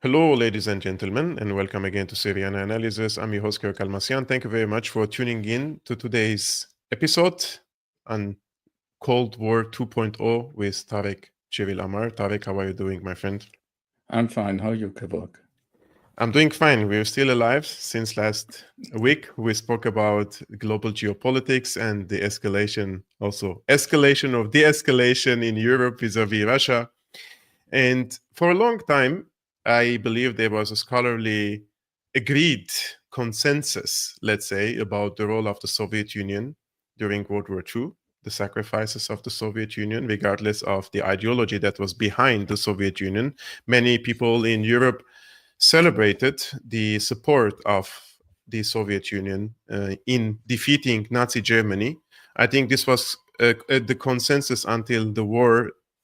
Hello, ladies and gentlemen, and welcome again to Syriana Analysis. I'm your host, Kevork Almassian. Thank you very much for tuning in to today's episode on Cold War 2.0 with Tarik Cyril Amar. Tarik, how are you doing, my friend? I'm fine. How are you, Kevork? I'm doing fine. We're still alive. Since last week, we spoke about global geopolitics and the escalation of de-escalation in Europe vis-a-vis Russia. And for a long time, I believe there was a scholarly agreed consensus, let's say, about the role of the Soviet Union during World War II, the sacrifices of the Soviet Union, regardless of the ideology that was behind the Soviet Union. Many people in Europe celebrated the support of the Soviet Union in defeating Nazi Germany. I think this was the consensus until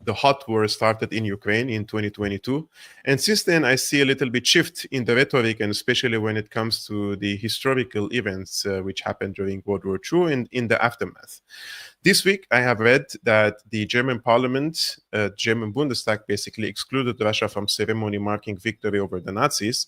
the hot war started in Ukraine in 2022. And since then, I see a little bit shift in the rhetoric, and especially when it comes to the historical events which happened during World War II and in the aftermath. This week, I have read that the German parliament, German Bundestag, basically excluded Russia from ceremony marking victory over the Nazis.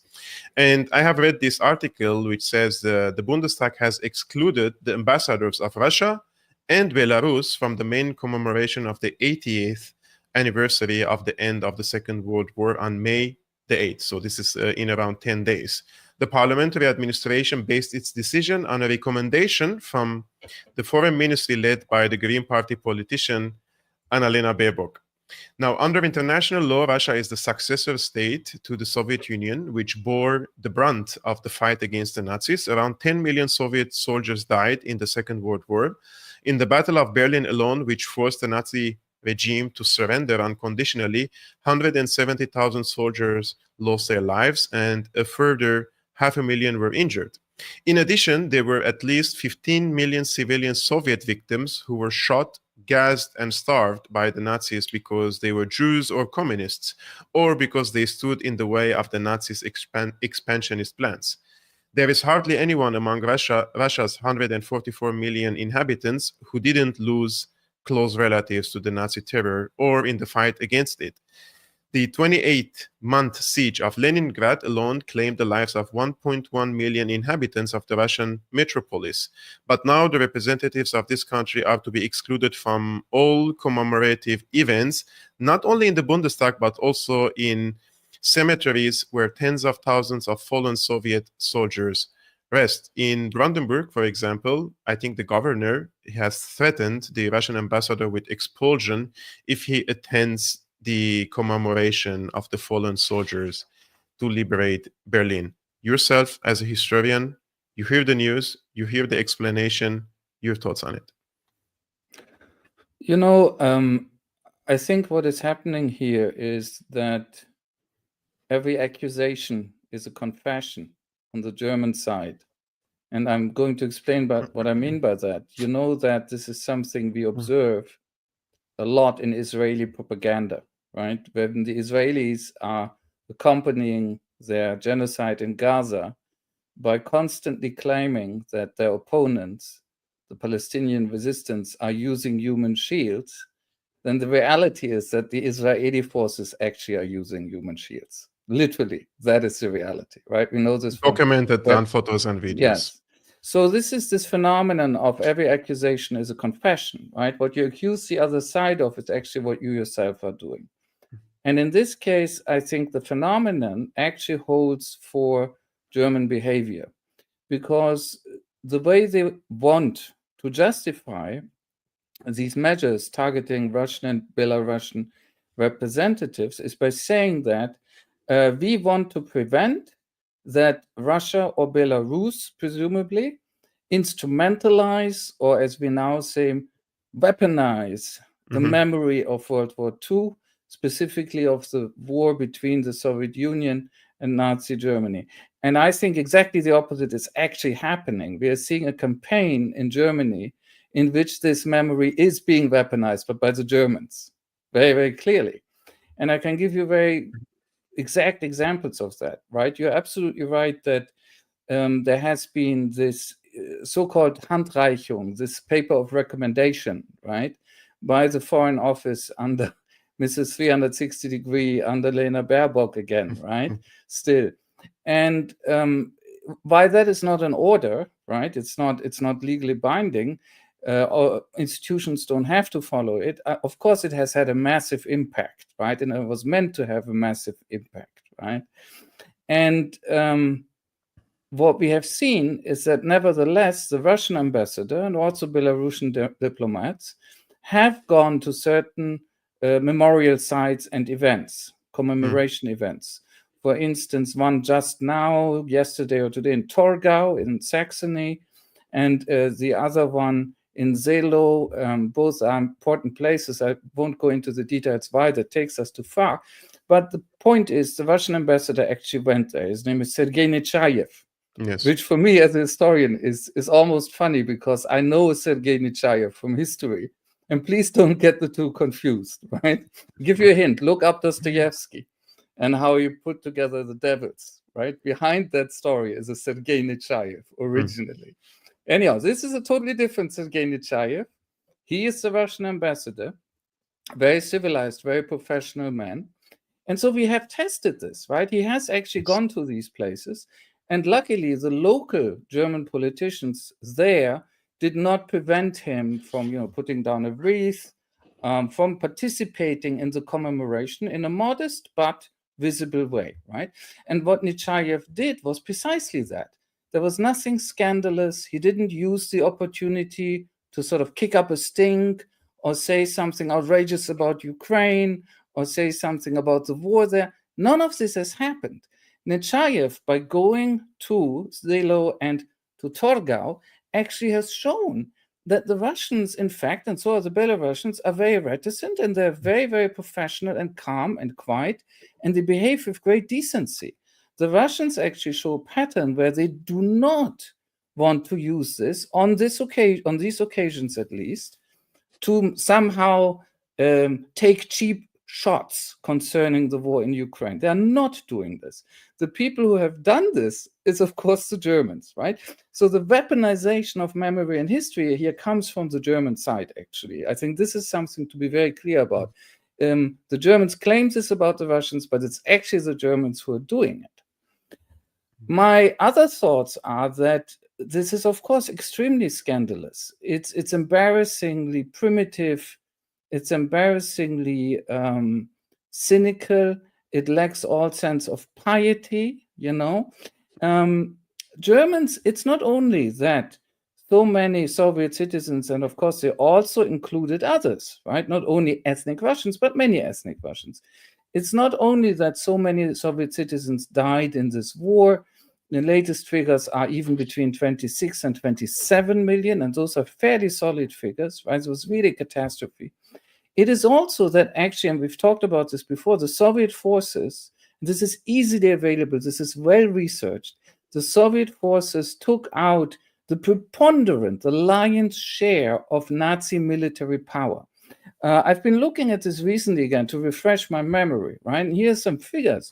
And I have read this article which says the Bundestag has excluded the ambassadors of Russia and Belarus from the main commemoration of the 80th anniversary of the end of the Second World War on May the 8th. So this is in around 10 days. The parliamentary administration based its decision on a recommendation from the foreign ministry led by the Green Party politician Annalena Baerbock. Now, under international law, Russia is the successor state to the Soviet Union, which bore the brunt of the fight against the Nazis. Around 10 million Soviet soldiers died in the Second World War. In the Battle of Berlin alone, which forced the Nazi regime to surrender unconditionally, 170,000 soldiers lost their lives and a further 500,000 were injured. In addition, there were at least 15 million civilian Soviet victims who were shot, gassed, and starved by the Nazis because they were Jews or communists, or because they stood in the way of the Nazis' expansionist plans. There is hardly anyone among Russia's 144 million inhabitants who didn't lose close relatives to the Nazi terror or in the fight against it. The 28-month siege of Leningrad alone claimed the lives of 1.1 million inhabitants of the Russian metropolis. But now the representatives of this country are to be excluded from all commemorative events, not only in the Bundestag, but also in cemeteries where tens of thousands of fallen Soviet soldiers rest. In Brandenburg, for example, I think the governor has threatened the Russian ambassador with expulsion if he attends the commemoration of the fallen soldiers to liberate Berlin. Yourself, as a historian, you hear the news, you hear the explanation, your thoughts on it. You know, I think what is happening here is that every accusation is a confession on the German side. And I'm going to explain what I mean by that. You know that this is something we observe a lot in Israeli propaganda, right? When the Israelis are accompanying their genocide in Gaza by constantly claiming that their opponents, the Palestinian resistance, are using human shields, then the reality is that the Israeli forces actually are using human shields. Literally, that is the reality, right? We know this documented on photos and videos. Yes. So this is this phenomenon of every accusation is a confession, right? What you accuse the other side of is actually what you yourself are doing. And in this case, I think the phenomenon actually holds for German behavior, because the way they want to justify these measures targeting Russian and Belarusian representatives is by saying that we want to prevent that Russia or Belarus, presumably, instrumentalize, or as we now say, weaponize the memory of World War II, specifically of the war between the Soviet Union and Nazi Germany. And I think exactly the opposite is actually happening. We are seeing a campaign in Germany in which this memory is being weaponized, but by the Germans, very, very clearly. And I can give you very exact examples of that, right? You're absolutely right that there has been this so-called Handreichung, this paper of recommendation, right, by the Foreign Office under Mrs. 360-degree Annalena Baerbock again, right? Still. And why that is not an order, right? It's not legally binding, or institutions don't have to follow it. Of course, it has had a massive impact, right? And it was meant to have a massive impact, right? And what we have seen is that nevertheless, the Russian ambassador and also Belarusian diplomats have gone to certain memorial sites and events, commemoration events. For instance, one just now, yesterday or today, in Torgau in Saxony, and the other one in Zelo. Both are important places. I won't go into the details why that takes us too far. But the point is, the Russian ambassador actually went there. His name is Sergei Nechayev. Yes. Which for me as a historian is almost funny, because I know Sergei Nechayev from history. And please don't get the two confused, right? Give you a hint. Look up Dostoevsky and how he put together the devils, right? Behind that story is a Sergei Nechayev originally. Anyhow, this is a totally different Sergei Nechayev. He is the Russian ambassador, very civilized, very professional man. And so we have tested this, right? He has actually gone to these places. And luckily, the local German politicians there did not prevent him from, putting down a wreath, from participating in the commemoration in a modest but visible way, right? And what Nechayev did was precisely that. There was nothing scandalous. He didn't use the opportunity to sort of kick up a stink or say something outrageous about Ukraine or say something about the war there. None of this has happened. Nechayev, by going to Zelo and to Torgau, actually has shown that the Russians, in fact, and so are the Belarusians, are very reticent, and they're very, very professional and calm and quiet, and they behave with great decency. The Russians actually show a pattern where they do not want to use this on these occasions at least, to somehow take cheap shots concerning the war in Ukraine. They are not doing this. The people who have done this is, of course, the Germans, right? So the weaponization of memory and history here comes from the German side, actually. I think this is something to be very clear about. The Germans claim this about the Russians, but it's actually the Germans who are doing it. My other thoughts are that this is, of course, extremely scandalous. It's embarrassingly primitive. It's embarrassingly cynical. It lacks all sense of piety, Germans, it's not only that so many Soviet citizens, and of course they also included others, right? Not only ethnic Russians, but many ethnic Russians. It's not only that so many Soviet citizens died in this war. The latest figures are even between 26 and 27 million, and those are fairly solid figures, right? It was really a catastrophe. It is also that actually, and we've talked about this before, the Soviet forces, this is easily available, this is well researched, the Soviet forces took out the preponderant, the lion's share of Nazi military power. I've been looking at this recently again to refresh my memory, right? And here's some figures.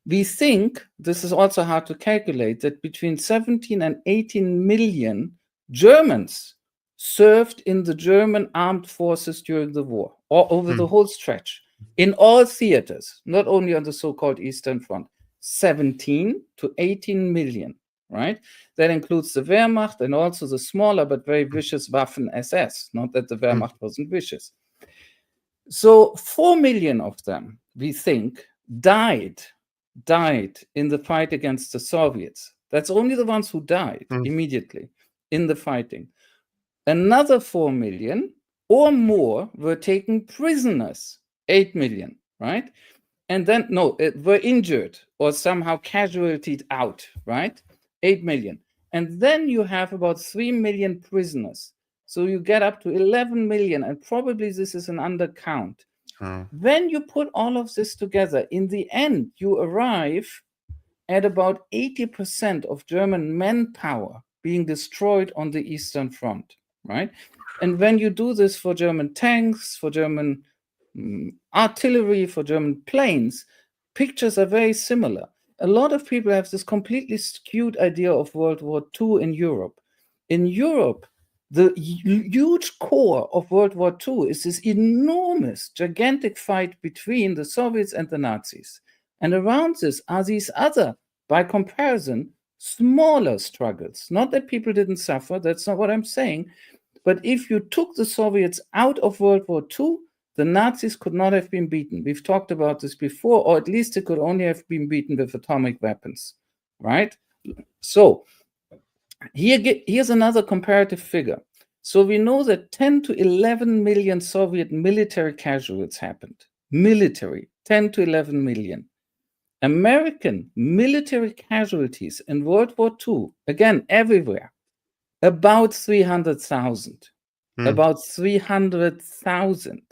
We think, this is also hard to calculate, that between 17 and 18 million Germans served in the German armed forces during the war, or over the whole stretch, in all theaters, not only on the so-called Eastern Front. 17 to 18 million, right? That includes the Wehrmacht and also the smaller but very vicious Waffen-SS, not that the Wehrmacht wasn't vicious. So 4 million of them, we think, died in the fight against the Soviets. That's only the ones who died immediately in the fighting. Another 4 million or more were taken prisoners, 8 million, right? And then, were injured or somehow casualtied out, right? 8 million. And then you have about 3 million prisoners. So you get up to 11 million, and probably this is an undercount. When you put all of this together, in the end, you arrive at about 80% of German manpower being destroyed on the Eastern Front, right? And when you do this for German tanks, for German artillery, for German planes, pictures are very similar. A lot of people have this completely skewed idea of World War II in Europe. In Europe, The huge core of World War II is this enormous, gigantic fight between the Soviets and the Nazis. And around this are these other, by comparison, smaller struggles. Not that people didn't suffer, that's not what I'm saying. But if you took the Soviets out of World War II, the Nazis could not have been beaten. We've talked about this before, or at least they could only have been beaten with atomic weapons, right? So here's another comparative figure. So we know that 10 to 11 million Soviet military casualties happened. Military, 10 to 11 million. American military casualties in World War II, again, everywhere, about 300,000. About 300,000.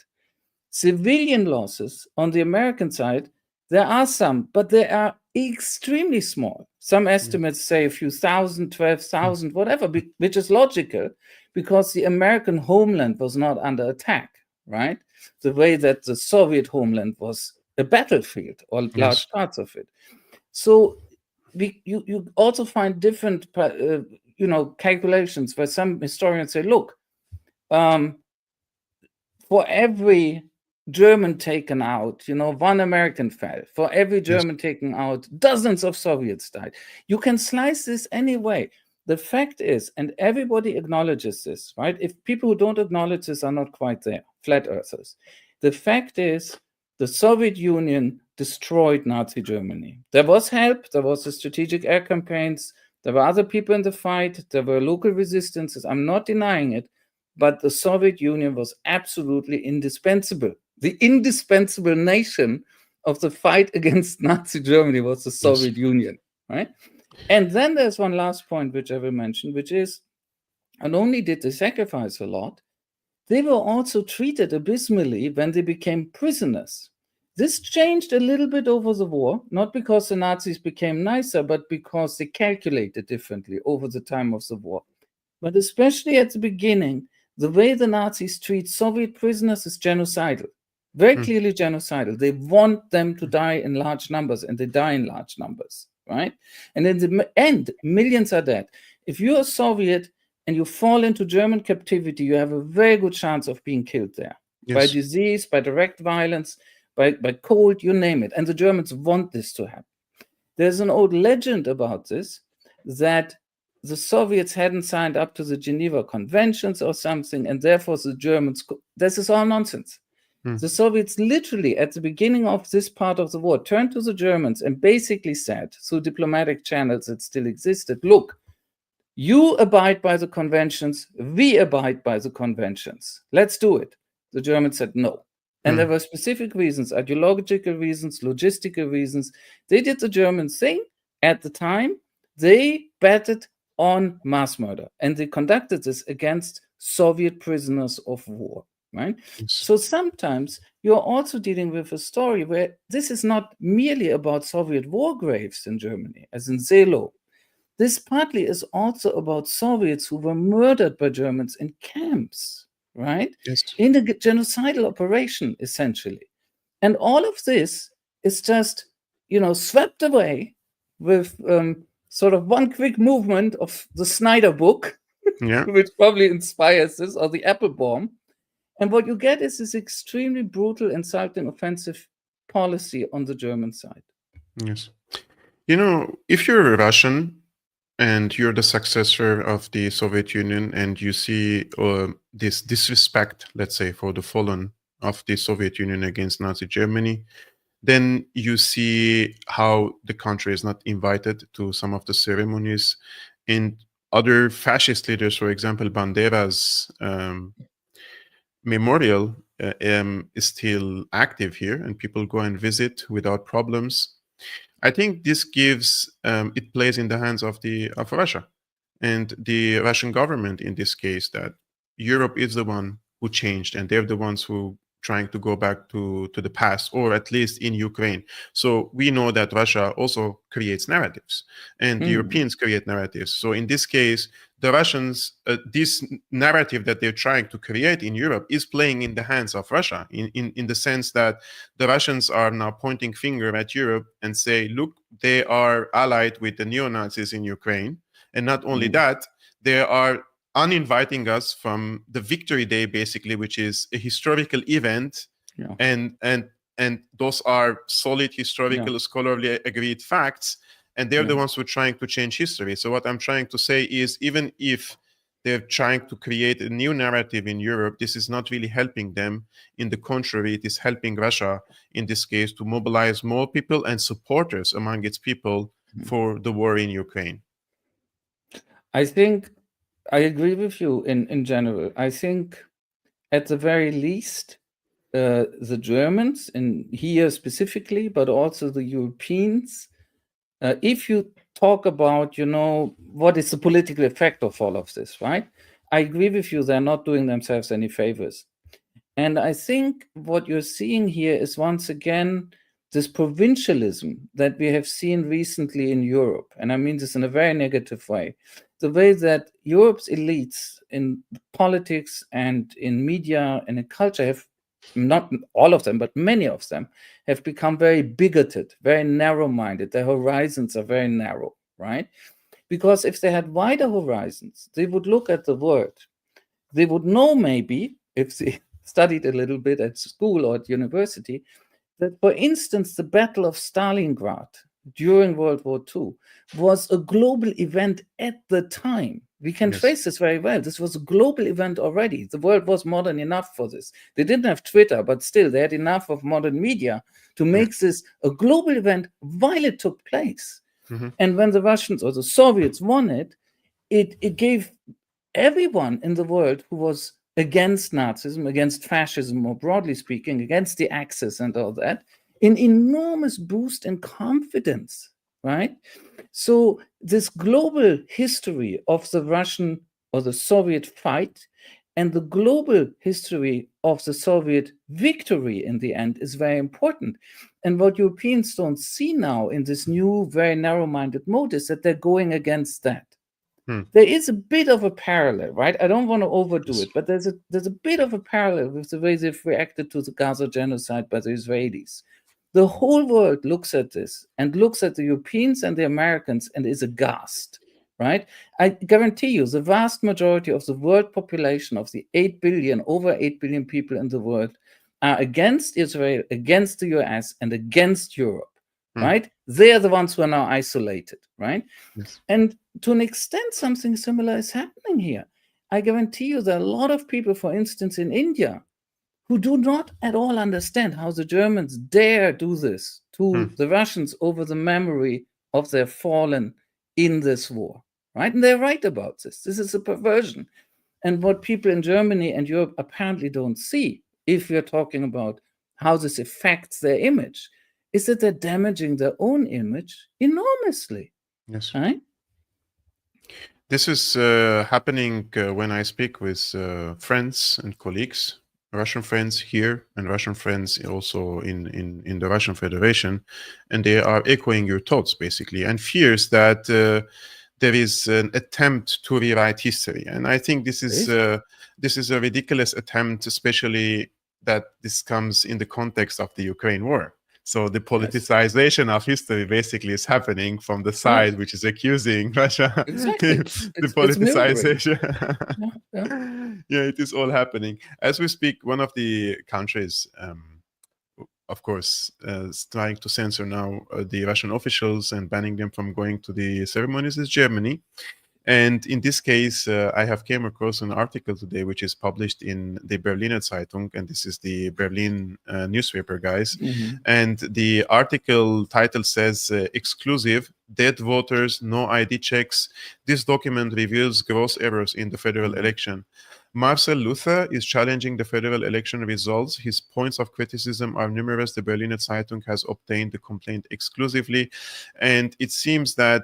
Civilian losses on the American side, there are some, but they are extremely small. Some estimates say a few thousand, 12,000, whatever, which is logical because the American homeland was not under attack, right? The way that the Soviet homeland was a battlefield, or large parts of it. So you also find different calculations where some historians say, look, for every German taken out, one American fell. For every German taken out, dozens of Soviets died. You can slice this any way. The fact is, and everybody acknowledges this, right? If people who don't acknowledge this are not quite there, flat earthers. The fact is, the Soviet Union destroyed Nazi Germany. There was help, there was the strategic air campaigns, there were other people in the fight, there were local resistances. I'm not denying it, but the Soviet Union was absolutely indispensable. The indispensable nation of the fight against Nazi Germany was the Soviet Union, right? And then there's one last point which I will mention, which is, not only did they sacrifice a lot, they were also treated abysmally when they became prisoners. This changed a little bit over the war, not because the Nazis became nicer, but because they calculated differently over the time of the war. But especially at the beginning, the way the Nazis treat Soviet prisoners is genocidal, very clearly genocidal. They want them to die in large numbers, and they die in large numbers, right? And in the end, millions are dead. If you're a Soviet and you fall into German captivity, you have a very good chance of being killed there by disease, by direct violence, by cold, you name it. And the Germans want this to happen. There's an old legend about this, that the Soviets hadn't signed up to the Geneva Conventions or something, and therefore the Germans, this is all nonsense. The Soviets literally, at the beginning of this part of the war, turned to the Germans and basically said, through diplomatic channels that still existed, look, you abide by the conventions, we abide by the conventions. Let's do it. The Germans said no. And there were specific reasons, ideological reasons, logistical reasons. They did the German thing at the time. They betted on mass murder, and they conducted this against Soviet prisoners of war, right? So sometimes you're also dealing with a story where this is not merely about Soviet war graves in Germany, as in Zelo. This partly is also about Soviets who were murdered by Germans in camps, right? In a genocidal operation, essentially. And all of this is just, swept away with sort of one quick movement of the Snyder book, which probably inspires this, or the Apple bomb. And what you get is this extremely brutal, insulting, offensive policy on the German side. Yes. If you're a Russian and you're the successor of the Soviet Union and you see this disrespect, let's say, for the fallen of the Soviet Union against Nazi Germany, then you see how the country is not invited to some of the ceremonies. And other fascist leaders, for example, Bandera's memorial is still active here, and people go and visit without problems. I think this gives, it plays in the hands of Russia and the Russian government in this case, that Europe is the one who changed, and they're the ones who trying to go back to the past, or at least in Ukraine. So we know that Russia also creates narratives, and the Europeans create narratives. So in this case, the Russians, this narrative that they're trying to create in Europe is playing in the hands of Russia, in the sense that the Russians are now pointing finger at Europe and say, look, they are allied with the neo-Nazis in Ukraine. And not only that, they are uninviting us from the Victory Day, basically, which is a historical event, Yeah. and those are solid historical scholarly agreed facts, and they're the ones who are trying to change history. So what I'm trying to say is, even if they're trying to create a new narrative in Europe, this is not really helping them. In the contrary, it is helping Russia, in this case, to mobilize more people and supporters among its people for the war in Ukraine. I think I agree with you in general. I think at the very least, the Germans, and here specifically, but also the Europeans, if you talk about, what is the political effect of all of this, right? I agree with you, they're not doing themselves any favors. And I think what you're seeing here is once again this provincialism that we have seen recently in Europe. And I mean this in a very negative way. The way that Europe's elites in politics and in media and in culture have, not all of them, but many of them, have become very bigoted, very narrow-minded. Their horizons are very narrow, right? Because if they had wider horizons, they would look at the world. They would know, maybe, if they studied a little bit at school or at university, that, for instance, the Battle of Stalingrad during World War II was a global event at the time. We can trace this very well. This was a global event already. The world was modern enough for this. They didn't have Twitter, but still they had enough of modern media to make this a global event while it took place. And when the Russians or the Soviets won it, it gave everyone in the world who was against Nazism, against fascism, more broadly speaking, against the Axis and all that, an enormous boost in confidence, right? So this global history of the Russian or the Soviet fight and the global history of the Soviet victory in the end is very important. And what Europeans don't see now in this new, very narrow-minded mode is that they're going against that. There is a bit of a parallel, right? I don't want to overdo it, but there's a bit of a parallel with the way they've reacted to the Gaza genocide by the Israelis. The whole world looks at this and looks at the Europeans and the Americans and is aghast, right? I guarantee you, the vast majority of the world population of the 8 billion, over 8 billion people in the world are against Israel, against the US, and against Europe, right? They are the ones who are now isolated, right? And to an extent, something similar is happening here. I guarantee you there are a lot of people, for instance, in India, who do not at all understand how the Germans dare do this to the Russians over the memory of their fallen in this war, right? And they're right about this. This is a perversion. And what people in Germany and Europe apparently don't see, if we're talking about how this affects their image, is that they're damaging their own image enormously. Yes. Right? This is happening when I speak with friends and colleagues, Russian friends here and Russian friends also in the Russian Federation, and they are echoing your thoughts, basically, and fears that there is an attempt to rewrite history. And I think this is a ridiculous attempt, especially that this comes in the context of the Ukraine war. So the politicization of history basically is happening from the side which is accusing Russia. Exactly. The politicization. Yeah, it is all happening. As we speak, one of the countries, of course, is trying to censor now the Russian officials and banning them from going to the ceremonies is Germany. And in this case, I have came across an article today, which is published in the Berliner Zeitung, and this is the Berlin newspaper, guys. And the article title says, exclusive, dead voters, no ID checks. This document reveals gross errors in the federal election. Marcel Luther is challenging the federal election results. His points of criticism are numerous. The Berliner Zeitung has obtained the complaint exclusively. And it seems that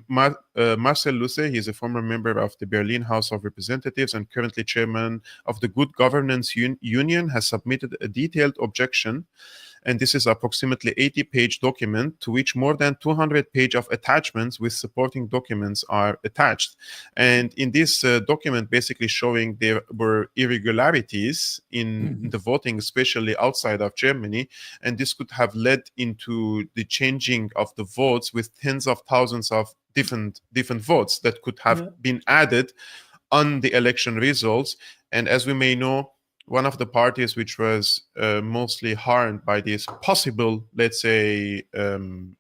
Marcel Luther, he is a former member of the Berlin House of Representatives and currently chairman of the Good Governance Union, has submitted a detailed objection. And this is approximately 80-page document to which more than 200 pages of attachments with supporting documents are attached. And in this document, basically showing there were irregularities in the voting, especially outside of Germany. And this could have led into the changing of the votes with tens of thousands of different votes that could have been added on the election results. And as we may know, one of the parties which was mostly harmed by these possible, let's say,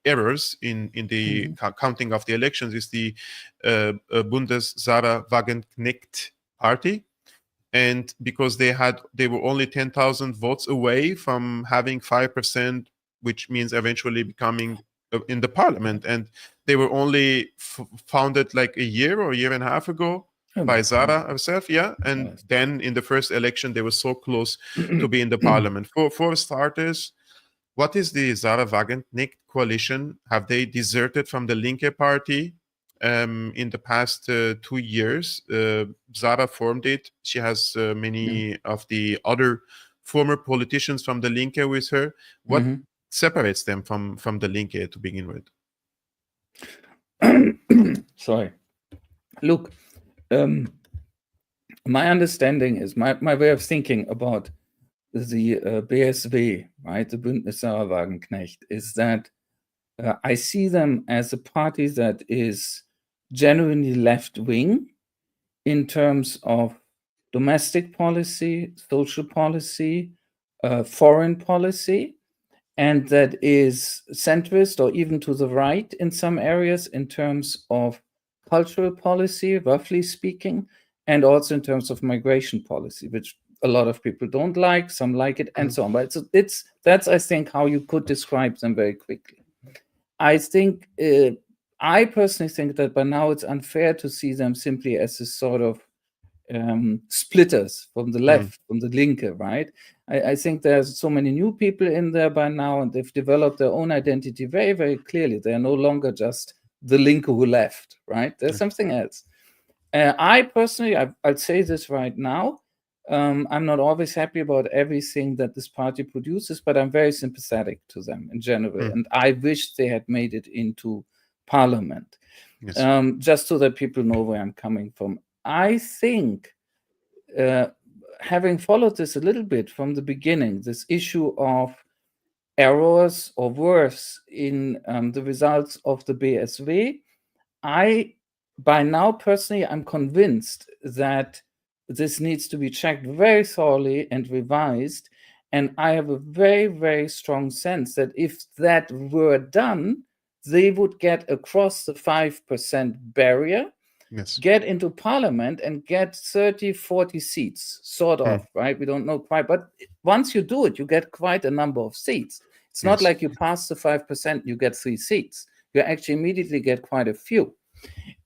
errors in the counting of the elections is the Bundes-Sarah Wagenknecht party. And because they were only 10,000 votes away from having 5%, which means eventually becoming in the parliament. And they were only founded like a year or a year and a half ago by Zara herself, yeah. And then in the first election, they were so close to be in the parliament. For starters, what is the Sarah Wagenknecht coalition? Have they deserted from the Linke party? In the past 2 years, Zara formed it. She has many of the other former politicians from the Linke with her. What separates them from the Linke to begin with? Sorry. Look, my understanding is, my way of thinking about the BSW, right, the Bündnis Sarah Wagenknecht, is that I see them as a party that is genuinely left-wing in terms of domestic policy, social policy, foreign policy, and that is centrist or even to the right in some areas in terms of cultural policy, roughly speaking, and also in terms of migration policy, which a lot of people don't like, some like it, and so on. But that's, I think, how you could describe them very quickly. I think, I personally think that by now it's unfair to see them simply as a sort of splitters from the left, from the Linke, right? I think there's so many new people in there by now, and they've developed their own identity very, very clearly. They're no longer just the Linke who left, right? There's something else. I personally, I'll say this right now, I'm not always happy about everything that this party produces, but I'm very sympathetic to them in general. And I wish they had made it into parliament, just so that people know where I'm coming from. I think, having followed this a little bit from the beginning, this issue of errors or worse in the results of the BSW, by now, personally, I'm convinced that this needs to be checked very thoroughly and revised. And I have a very, very strong sense that if that were done, they would get across the 5% barrier, get into parliament and get 30, 40 seats, sort of, right? We don't know quite. But once you do it, you get quite a number of seats. It's not like you pass the 5%, you get 3 seats. You actually immediately get quite a few.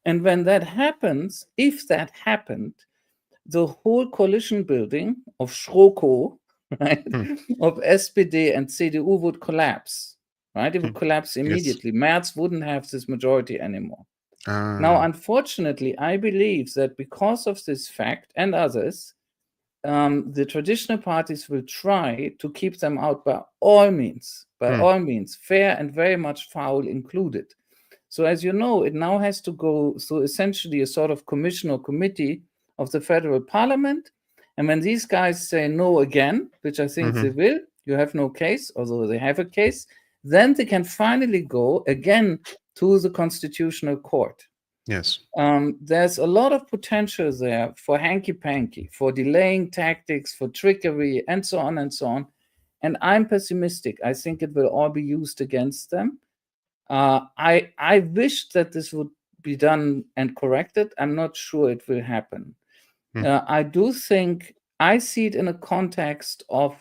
And when that happens, if that happened, the whole coalition building of GroKo, right, of SPD and CDU would collapse, right? It would collapse immediately. Merz wouldn't have this majority anymore. Now, unfortunately, I believe that because of this fact and others, the traditional parties will try to keep them out by all means, fair and very much foul included. So as you know, it now has to go through essentially a sort of commission or committee of the federal parliament. And when these guys say no again, which I think they will, you have no case, although they have a case, then they can finally go again to the constitutional court. There's a lot of potential there for hanky-panky, for delaying tactics, for trickery, and so on and so on. And I'm pessimistic. I think it will all be used against them. I wish that this would be done and corrected. I'm not sure it will happen. I do think, I see it in a context of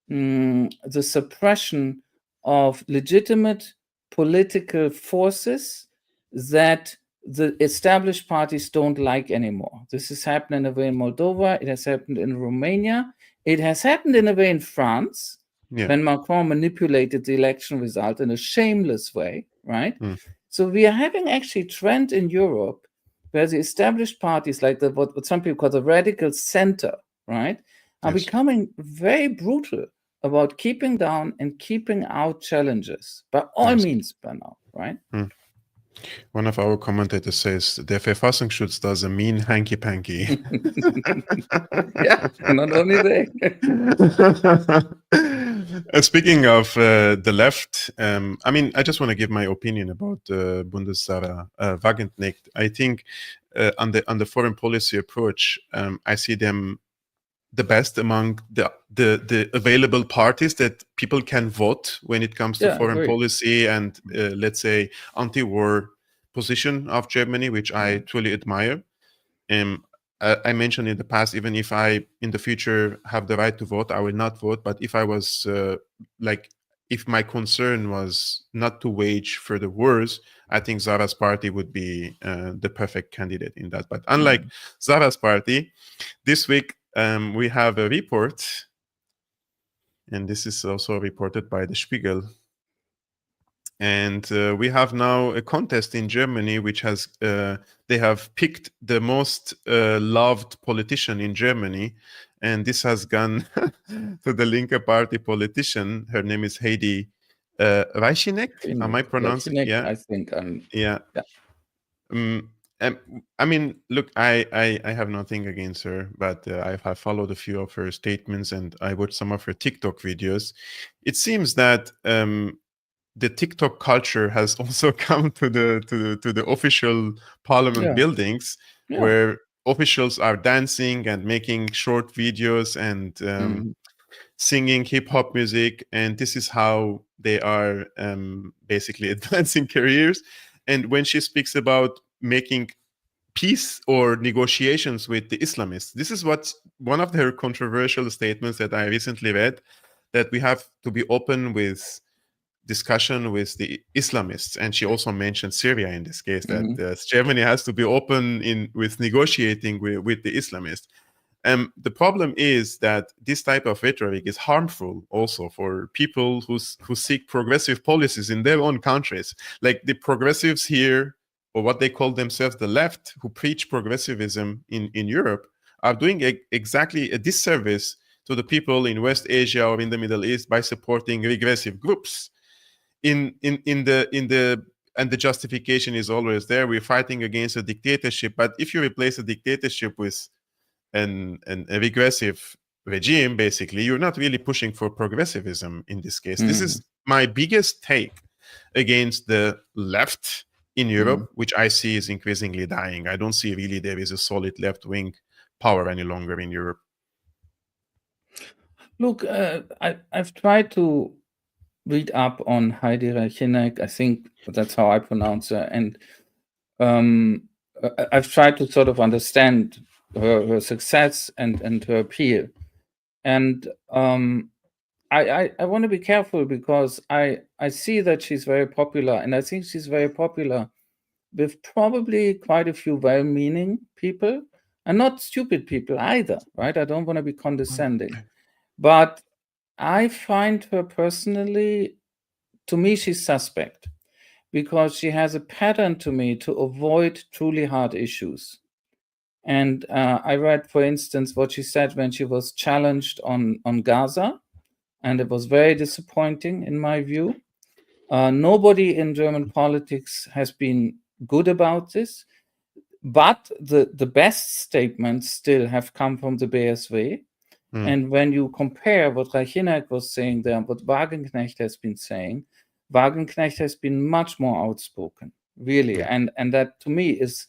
the suppression of legitimate political forces that the established parties don't like anymore. This has happened in a way in Moldova. It has happened in Romania. It has happened in a way in France, when Macron manipulated the election result in a shameless way, right? So we are having actually a trend in Europe where the established parties, like what some people call the radical center, right, are becoming very brutal about keeping down and keeping out challenges by all means by now, right? One of our commentators says, der Verfassungsschutz does a mean hanky-panky. Yeah, not only they. Speaking of the left, I mean, I just want to give my opinion about Bundes-Sarah Wagenknecht. I think on the foreign policy approach, I see them the best among the available parties that people can vote when it comes to foreign policy and let's say anti-war position of Germany, which I truly admire. I mentioned in the past, even if I in the future have the right to vote, I will not vote. But if I was if my concern was not to wage further wars, I think Zara's party would be the perfect candidate in that. But unlike Zara's party, this week we have a report, and this is also reported by the Spiegel. And we have now a contest in Germany, which has they have picked the most loved politician in Germany, and this has gone to the Linke Party politician. Her name is Heidi Reichinek. Am I pronouncing? Yeah, I think. Yeah. I mean, look, I have nothing against her, but I have followed a few of her statements and I watched some of her TikTok videos. It seems that the TikTok culture has also come to the official parliament buildings, where officials are dancing and making short videos and singing hip hop music, and this is how they are basically advancing careers. And when she speaks about making peace or negotiations with the Islamists, this is what one of her controversial statements that I recently read, that we have to be open with discussion with the Islamists. And she also mentioned Syria in this case, that Germany has to be open with negotiating with the Islamists. The problem is that this type of rhetoric is harmful also for people who seek progressive policies in their own countries. Like the progressives here, or what they call themselves the left, who preach progressivism in Europe, are doing exactly a disservice to the people in West Asia or in the Middle East by supporting regressive groups. And the justification is always there. We're fighting against a dictatorship, but if you replace a dictatorship with a regressive regime, basically, you're not really pushing for progressivism in this case. This is my biggest take against the left in Europe, which I see is increasingly dying. I don't see really there is a solid left-wing power any longer in Europe. Look, I've tried to read up on Heidi Reichinek. I think that's how I pronounce her. And I've tried to sort of understand her success and her appeal. And I want to be careful because I see that she's very popular, and I think she's very popular with probably quite a few well-meaning people, and not stupid people either, right? I don't want to be condescending. But I find her personally, to me, she's suspect because she has a pattern to me to avoid truly hard issues. And I read, for instance, what she said when she was challenged on Gaza, and it was very disappointing in my view. Nobody in German politics has been good about this, but the best statements still have come from the BSW. And when you compare what Reichinek was saying there and what Wagenknecht has been saying, Wagenknecht has been much more outspoken, really. And that, to me, is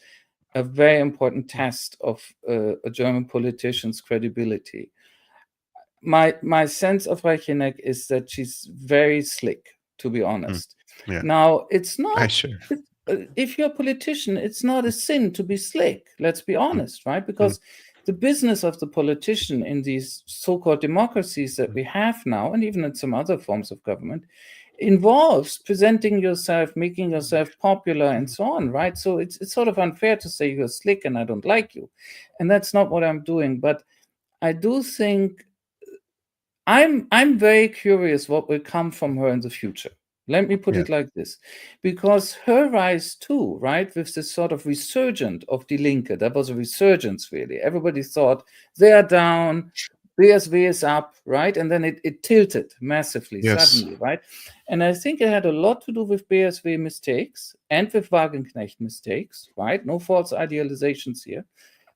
a very important test of a German politician's credibility. My sense of Reichinek is that she's very slick, to be honest. Now, it's not... if you're a politician, it's not a sin to be slick, let's be honest, right? Because the business of the politician in these so-called democracies that we have now, and even in some other forms of government, involves presenting yourself, making yourself popular, and so on, right? So it's sort of unfair to say you're slick and I don't like you. And that's not what I'm doing. But I do think I'm very curious what will come from her in the future. Let me put it like this, because her rise too, right, with this sort of resurgence of Die Linke, that was a resurgence, really. Everybody thought they are down, BSW is up, right? And then it tilted massively, suddenly, right? And I think it had a lot to do with BSW mistakes and with Wagenknecht mistakes, right? No false idealizations here.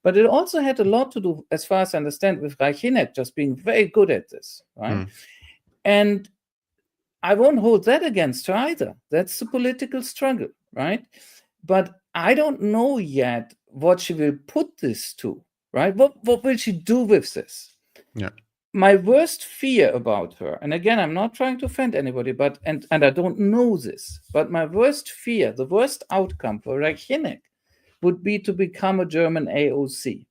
But it also had a lot to do, as far as I understand, with Reichinek just being very good at this, right? And I won't hold that against her either. That's the political struggle, right? But I don't know yet what she will put this to, right? What will she do with this? Yeah. My worst fear about her, and again, I'm not trying to offend anybody, but and I don't know this, but my worst fear, the worst outcome for Reichenegg would be to become a German AOC.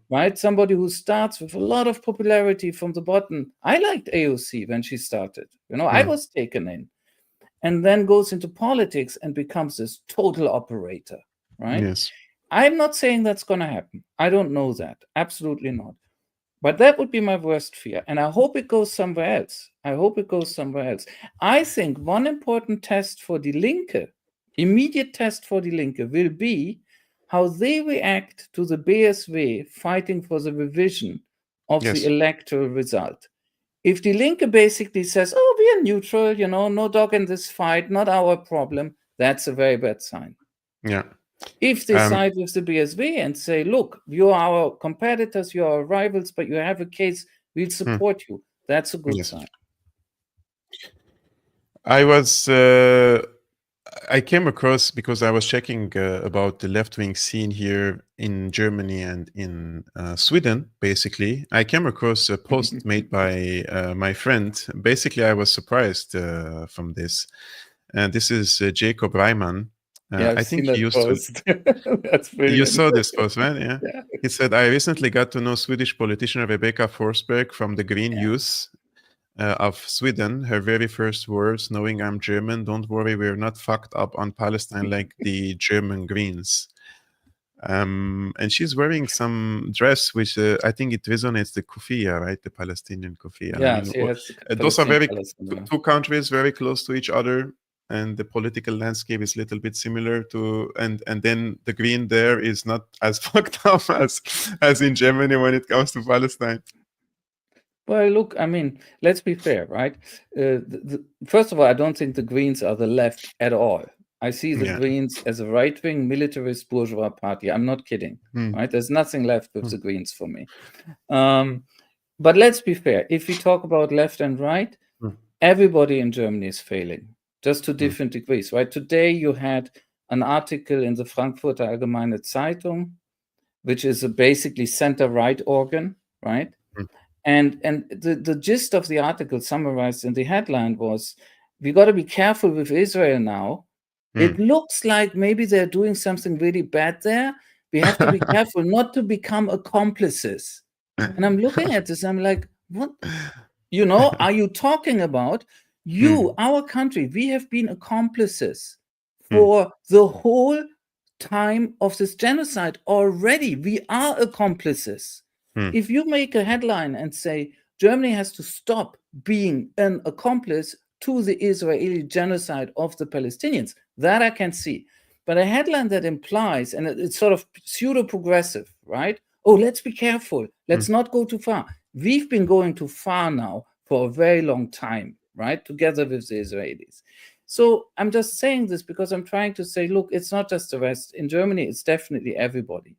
Right? Somebody who starts with a lot of popularity from the bottom. I liked AOC when she started. I was taken in. And then goes into politics and becomes this total operator, right? Yes. I'm not saying that's going to happen. I don't know that. Absolutely not. But that would be my worst fear. And I hope it goes somewhere else. I think one important test for Die Linke, immediate test for Die Linke, will be how they react to the BSW fighting for the revision of the electoral result. If Die Linke basically says, oh, we are neutral, no dog in this fight, not our problem, that's a very bad sign. Yeah. If they side with the BSW and say, look, you are our competitors, you are our rivals, but you have a case, we'll support you, that's a good sign. I came across, because I was checking about the left-wing scene here in Germany and in Sweden, basically. I came across a post made by my friend. Basically, I was surprised from this. And this is Jacob Reimann. Yeah, I think he used post. That's brilliant. You saw this post, right? Yeah. He said, I recently got to know Swedish politician Rebecca Forsberg from the Green Youth of Sweden. Her very first words, knowing I'm German, don't worry, we're not fucked up on Palestine like the German Greens. And she's wearing some dress which I think it resonates the kufiya, right? The Palestinian kufiya. Yeah, she has those are two countries very close to each other, and the political landscape is a little bit similar to, and then the green there is not as fucked up as in Germany when it comes to Palestine. Well, look, I mean, let's be fair, right? First of all, I don't think the Greens are the left at all. I see the Greens as a right-wing militarist bourgeois party. I'm not kidding, right? There's nothing left with the Greens for me. But let's be fair. If we talk about left and right, everybody in Germany is failing, just to different degrees, right? Today you had an article in the Frankfurter Allgemeine Zeitung, which is a basically center-right organ, right? And the gist of the article summarized in the headline was, we got to be careful with Israel now. It looks like maybe they're doing something really bad there. We have to be careful not to become accomplices. And I'm looking at this, I'm like, what? Are you talking about our country? We have been accomplices for the whole time of this genocide already. We are accomplices. If you make a headline and say Germany has to stop being an accomplice to the Israeli genocide of the Palestinians, that I can see. But a headline that implies, and it's sort of pseudo-progressive, right? Oh, let's be careful. Let's not go too far. We've been going too far now for a very long time, right? Together with the Israelis. So I'm just saying this because I'm trying to say, look, it's not just the West. In Germany, it's definitely everybody.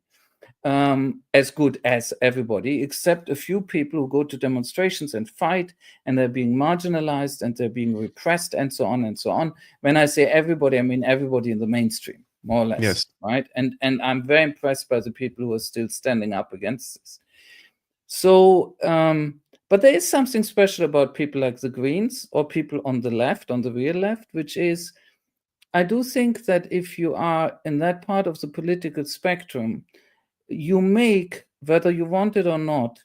As good as everybody, except a few people who go to demonstrations and fight, and they're being marginalized and they're being repressed and so on and so on. When I say everybody, I mean everybody in the mainstream, more or less, right? And I'm very impressed by the people who are still standing up against this. So, but there is something special about people like the Greens or people on the left, on the real left, which is, I do think that if you are in that part of the political spectrum, you make, whether you want it or not,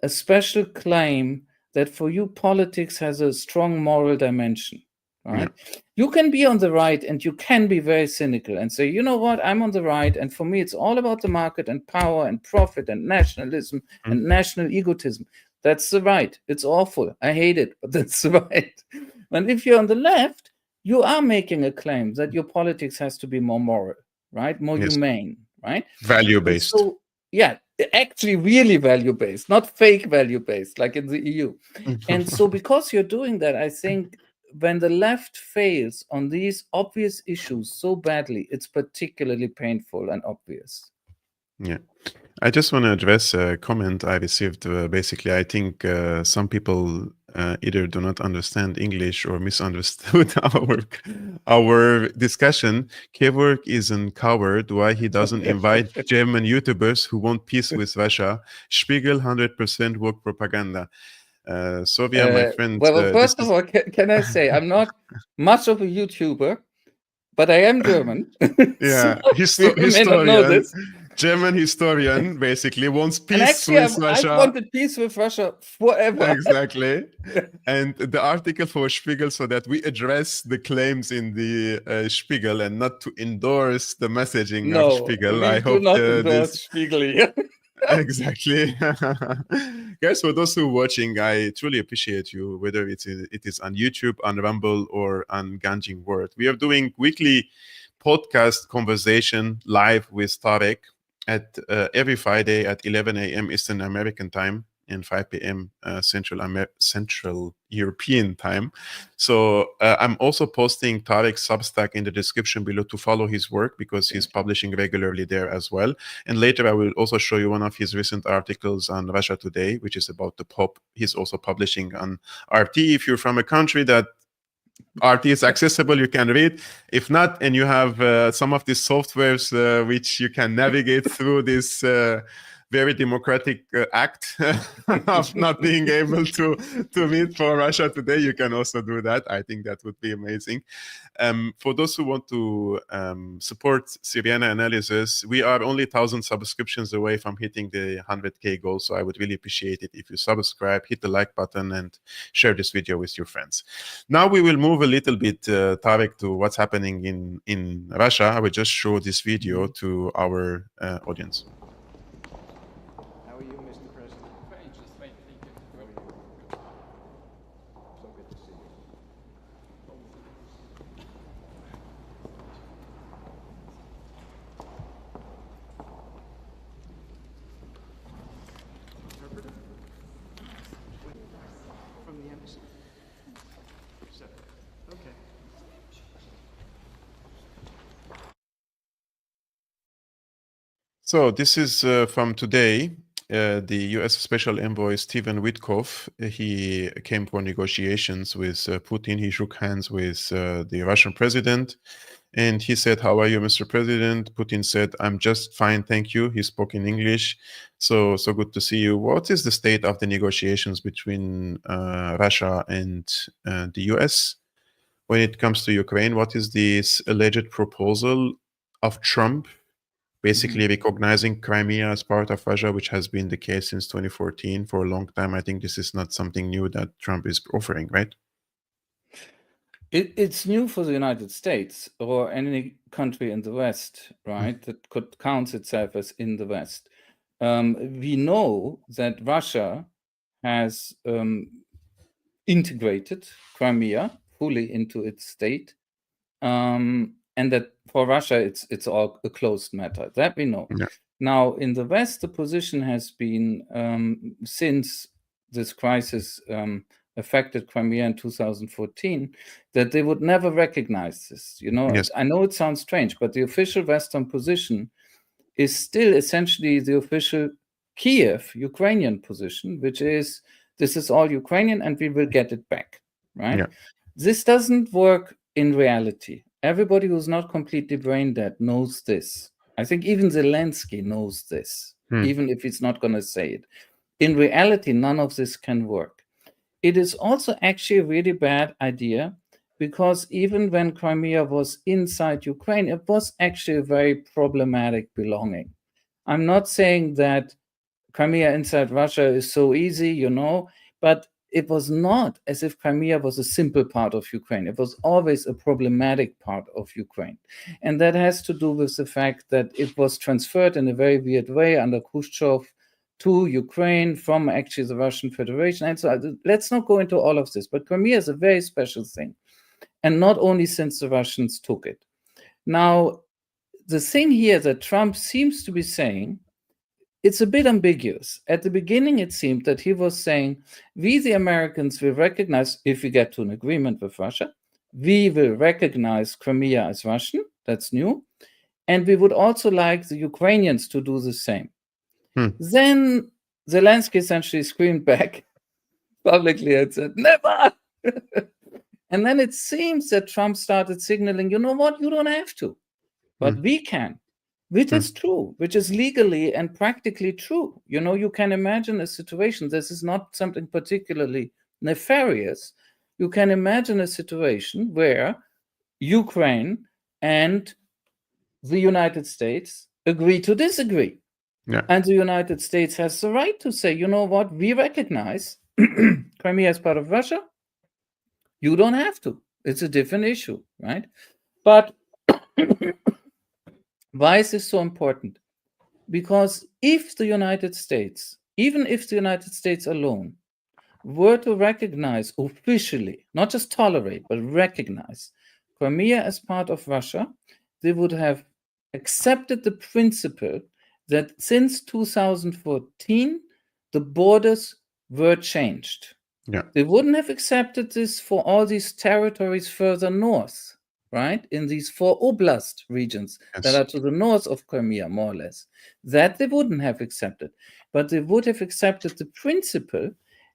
a special claim that for you politics has a strong moral dimension, right? You can be on the right and you can be very cynical and say, you know what, I'm on the right, and for me it's all about the market and power and profit and nationalism and national egotism. That's the right. It's awful. I hate it, but that's the right. And if you're on the left, you are making a claim that your politics has to be more moral, right? More humane, right? Value-based. So, yeah, actually really value-based, not fake value-based, like in the EU. And so because you're doing that, I think when the left fails on these obvious issues so badly, it's particularly painful and obvious. Yeah. I just want to address a comment I received. Basically, I think some people either do not understand English or misunderstood our discussion. Kevork is a coward. Why he doesn't invite German YouTubers who want peace with Russia? Spiegel 100% woke propaganda. Sofia, my friend. Well, first of all, can I say I'm not much of a YouTuber, but I am German. Yeah, So people may not know historian, this. German historian, basically wants And peace actually, with I've Russia. wanted peace with Russia forever. Exactly. And the article for Spiegel, so that we address the claims in the Spiegel and not to endorse the messaging of No, Spiegel. I we do hope not endorse this Spiegel here. exactly. Guys, for those who are watching, I truly appreciate you, whether it is on YouTube, on Rumble, or on Ganjing World. We are doing weekly podcast conversation live with Tarik at every Friday at 11 a.m. Eastern American time and 5 p.m. Central European time. So I'm also posting Tarik's Substack in the description below to follow his work, because he's publishing regularly there as well. And later I will also show you one of his recent articles on Russia Today, which is about the Pope. He's also publishing on RT. If you're from a country that RT is accessible, you can read. If not, and you have some of these softwares which you can navigate through this very democratic act of not being able to read for Russia Today, you can also do that. I think that would be amazing. For those who want to support Syriana Analysis, we are only 1,000 subscriptions away from hitting the 100K goal. So I would really appreciate it if you subscribe, hit the like button, and share this video with your friends. Now we will move a little bit, Tarik, to what's happening in Russia. I will just show this video to our audience. How are you, Mr. President? Fine, just fine, thank you. How are you? So good to see you. From the embassy. Okay. So this is from today. The U.S. Special Envoy Stephen Witkoff, he came for negotiations with Putin. He shook hands with the Russian president, and he said, "How are you, Mr. President?" Putin said, "I'm just fine, thank you." He spoke in English. So good to see you. What is the state of the negotiations between Russia and the U.S. when it comes to Ukraine? What is this alleged proposal of Trump, basically recognizing Crimea as part of Russia, which has been the case since 2014 for a long time? I think this is not something new that Trump is offering, right? It's new for the United States or any country in the West, right, that could count itself as in the West. We know that Russia has integrated Crimea fully into its state, and that for Russia it's all a closed matter. That we know. Yeah. Now, in the West, the position has been since this crisis affected Crimea in 2014, that they would never recognize this. You know, Yes. I know it sounds strange, but the official Western position is still essentially the official Kiev Ukrainian position, which is this is all Ukrainian and we will get it back, right? Yeah. This doesn't work in reality. Everybody who's not completely brain dead knows this. I think even Zelensky knows this, even if he's not going to say it. In reality, none of this can work. It is also actually a really bad idea, because even when Crimea was inside Ukraine, it was actually a very problematic belonging. I'm not saying that Crimea inside Russia is so easy, you know, but it was not as if Crimea was a simple part of Ukraine. It was always a problematic part of Ukraine. And that has to do with the fact that it was transferred in a very weird way under Khrushchev to Ukraine from actually the Russian Federation. And so let's not go into all of this, but Crimea is a very special thing. And not only since the Russians took it. Now, the thing here that Trump seems to be saying, it's a bit ambiguous. At the beginning, it seemed that he was saying, we, the Americans, will recognize, if we get to an agreement with Russia, we will recognize Crimea as Russian. That's new. And we would also like the Ukrainians to do the same. Hmm. Then Zelensky essentially screamed back publicly and said, never! And then it seems that Trump started signaling, you know what, you don't have to, but we can, which is true, which is legally and practically true. You know, you can imagine a situation, this is not something particularly nefarious. You can imagine a situation where Ukraine and the United States agree to disagree. Yeah. And the United States has the right to say, you know what, we recognize Crimea as part of Russia. You don't have to. It's a different issue, right? But why is this so important? Because if the United States, even if the United States alone, were to recognize officially, not just tolerate, but recognize Crimea as part of Russia, they would have accepted the principle that since 2014, the borders were changed. Yeah. They wouldn't have accepted this for all these territories further north, right? In these 4 oblast regions that are to the north of Crimea, more or less. That they wouldn't have accepted. But they would have accepted the principle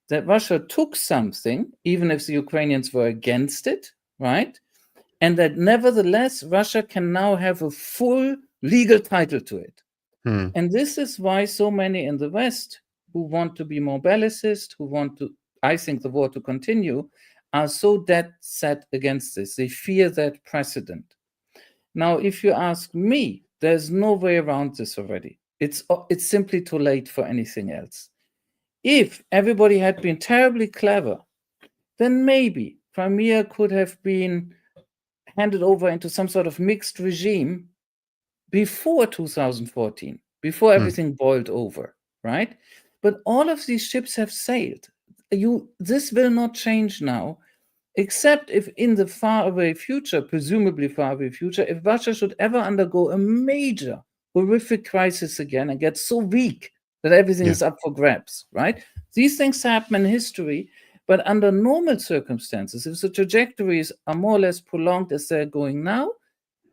that Russia took something, even if the Ukrainians were against it, right? And that nevertheless, Russia can now have a full legal title to it. And this is why so many in the West who want to be more bellicist, who want to, I think, the war to continue, are so dead set against this. They fear that precedent. Now, if you ask me, there's no way around this already. It's simply too late for anything else. If everybody had been terribly clever, then maybe Crimea could have been handed over into some sort of mixed regime before 2014, before everything boiled over, right? But all of these ships have sailed. This will not change now, except if in the faraway future, presumably faraway future, if Russia should ever undergo a major, horrific crisis again and get so weak that everything is up for grabs, right? These things happen in history, but under normal circumstances, if the trajectories are more or less prolonged as they're going now,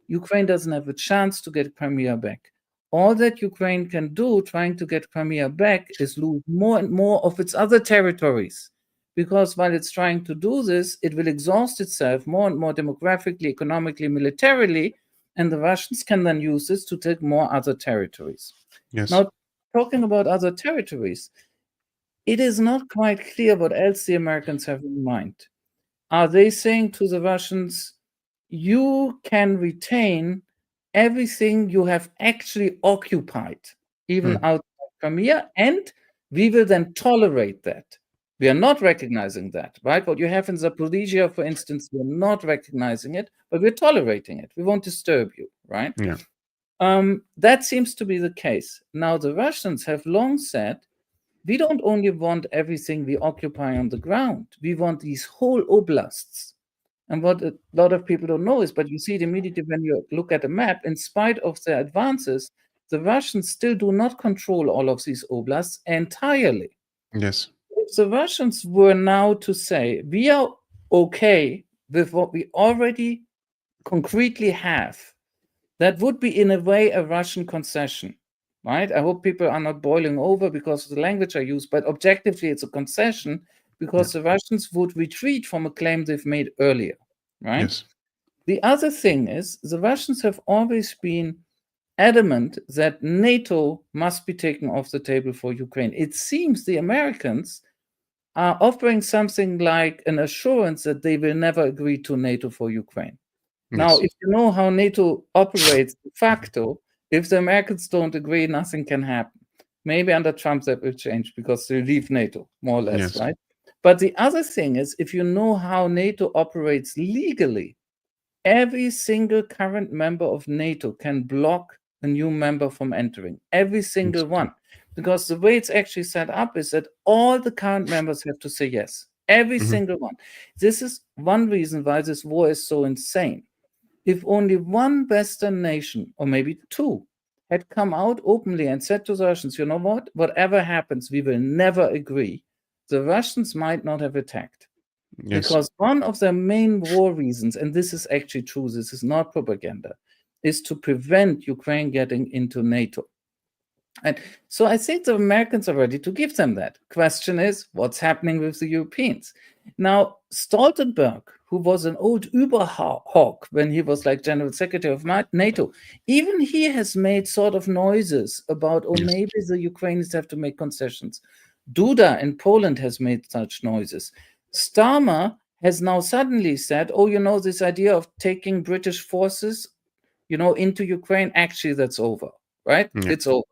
Ukraine doesn't have a chance to get Crimea back. All that Ukraine can do trying to get Crimea back is lose more and more of its other territories. Because while it's trying to do this, it will exhaust itself more and more demographically, economically, militarily, and the Russians can then use this to take more other territories. Yes. Now, talking about other territories, it is not quite clear what else the Americans have in mind. Are they saying to the Russians, you can retain everything you have actually occupied, even outside Crimea, and we will then tolerate that? We are not recognizing that, right? What you have in Zaporizhia, for instance, we're not recognizing it, but we're tolerating it. We won't disturb you, right? Yeah. That seems to be the case. Now, the Russians have long said, we don't only want everything we occupy on the ground, we want these whole oblasts. And what a lot of people don't know is, but you see it immediately when you look at a map, in spite of their advances, the Russians still do not control all of these oblasts entirely. Yes. If the Russians were now to say, we are okay with what we already concretely have, that would be in a way a Russian concession, right? I hope people are not boiling over because of the language I use, but objectively it's a concession because the Russians would retreat from a claim they've made earlier, right? Yes. The other thing is the Russians have always been adamant that NATO must be taken off the table for Ukraine. It seems the Americans are offering something like an assurance that they will never agree to NATO for Ukraine. Now, if you know how NATO operates de facto, if the Americans don't agree, nothing can happen. Maybe under Trump that will change because they leave NATO, more or less, right? But the other thing is, if you know how NATO operates legally, every single current member of NATO can block a new member from entering. Every single one. Because the way it's actually set up is that all the current members have to say yes. Every single one. This is one reason why this war is so insane. If only one Western nation, or maybe two, had come out openly and said to the Russians, you know what, whatever happens, we will never agree, the Russians might not have attacked. Because one of their main war reasons, and this is actually true, this is not propaganda, is to prevent Ukraine getting into NATO. And so I think the Americans are ready to give them that. Question is, what's happening with the Europeans? Now, Stoltenberg, who was an old Überhawk when he was like General Secretary of NATO, even he has made sort of noises about, oh, maybe the Ukrainians have to make concessions. Duda in Poland has made such noises. Starmer has now suddenly said, oh, this idea of taking British forces, into Ukraine, actually, that's over, right? Yeah. It's over.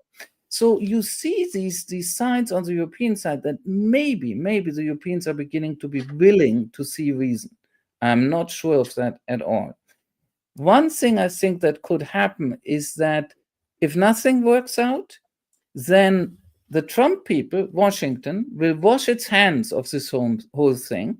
So you see these signs on the European side that maybe the Europeans are beginning to be willing to see reason. I'm not sure of that at all. One thing I think that could happen is that if nothing works out, then the Trump people, Washington, will wash its hands of this whole thing,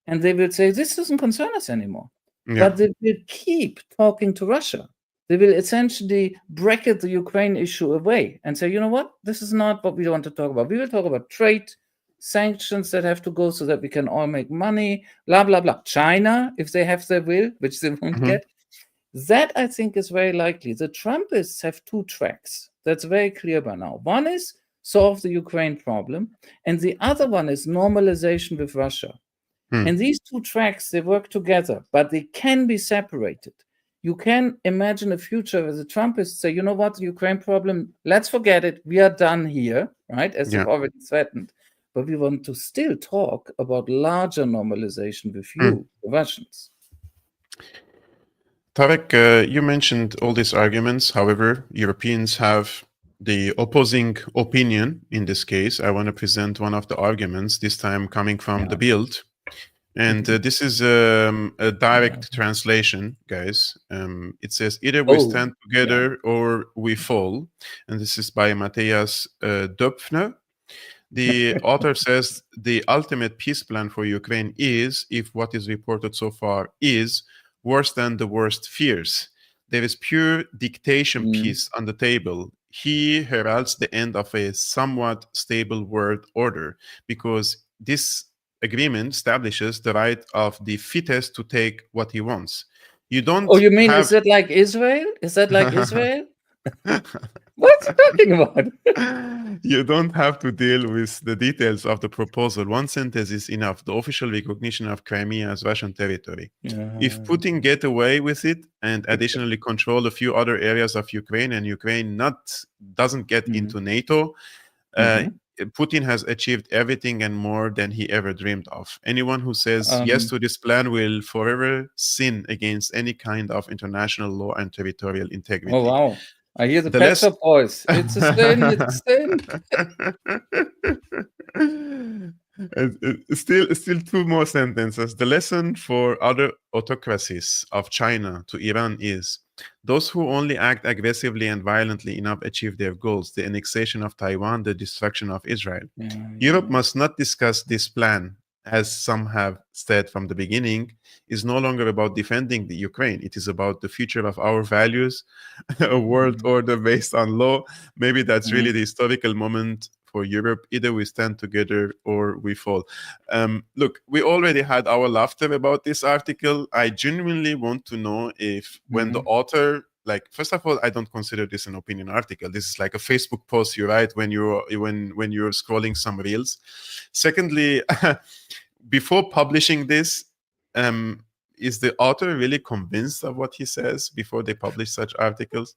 and they will say, this doesn't concern us anymore. Yeah. But they will keep talking to Russia. They will essentially bracket the Ukraine issue away and say, you know what, this is not what we want to talk about. We will talk about trade, sanctions that have to go so that we can all make money, blah, blah, blah. China, if they have their will, which they won't get. That, I think, is very likely. The Trumpists have two tracks. That's very clear by now. One is solve the Ukraine problem, and the other one is normalization with Russia. And these two tracks, they work together, but they can be separated. You can imagine a future where the Trumpists say, you know what, the Ukraine problem, let's forget it. We are done here, right? As they've already threatened. But we want to still talk about larger normalization with you, the Russians. Tarik, you mentioned all these arguments. However, Europeans have the opposing opinion in this case. I want to present one of the arguments, this time coming from the Bild. And this is a direct translation, guys. It says, either we stand together or we fall. And this is by Matthias Döpfner. The author says, the ultimate peace plan for Ukraine is, if what is reported so far is, worse than the worst fears. There is pure dictation peace on the table. He heralds the end of a somewhat stable world order, because this agreement establishes the right of the fittest to take what he wants. You don't. Oh, you mean, is that like Israel? Is that like Israel? What's he talking about? You don't have to deal with the details of the proposal. One sentence is enough: the official recognition of Crimea as Russian territory. If Putin get away with it and additionally control a few other areas of Ukraine, and Ukraine doesn't get into NATO, Putin has achieved everything and more than he ever dreamed of. Anyone who says yes to this plan will forever sin against any kind of international law and territorial integrity. Oh, wow. I hear the Pet Shop Boys. It's a sin, it's a sin. Still two more sentences. The lesson for other autocracies of China to Iran is, those who only act aggressively and violently enough achieve their goals: the annexation of Taiwan, the destruction of Israel. Europe must not discuss this plan, as some have said from the beginning, is no longer about defending the Ukraine. It is about the future of our values, a world order based on law. Maybe that's really the historical moment for Europe. Either we stand together or we fall. Look, we already had our laughter about this article. I genuinely want to know if when the author, like, first of all, I don't consider this an opinion article. This is like a Facebook post you write when you're scrolling some reels. Secondly, before publishing this, is the author really convinced of what he says before they publish such articles?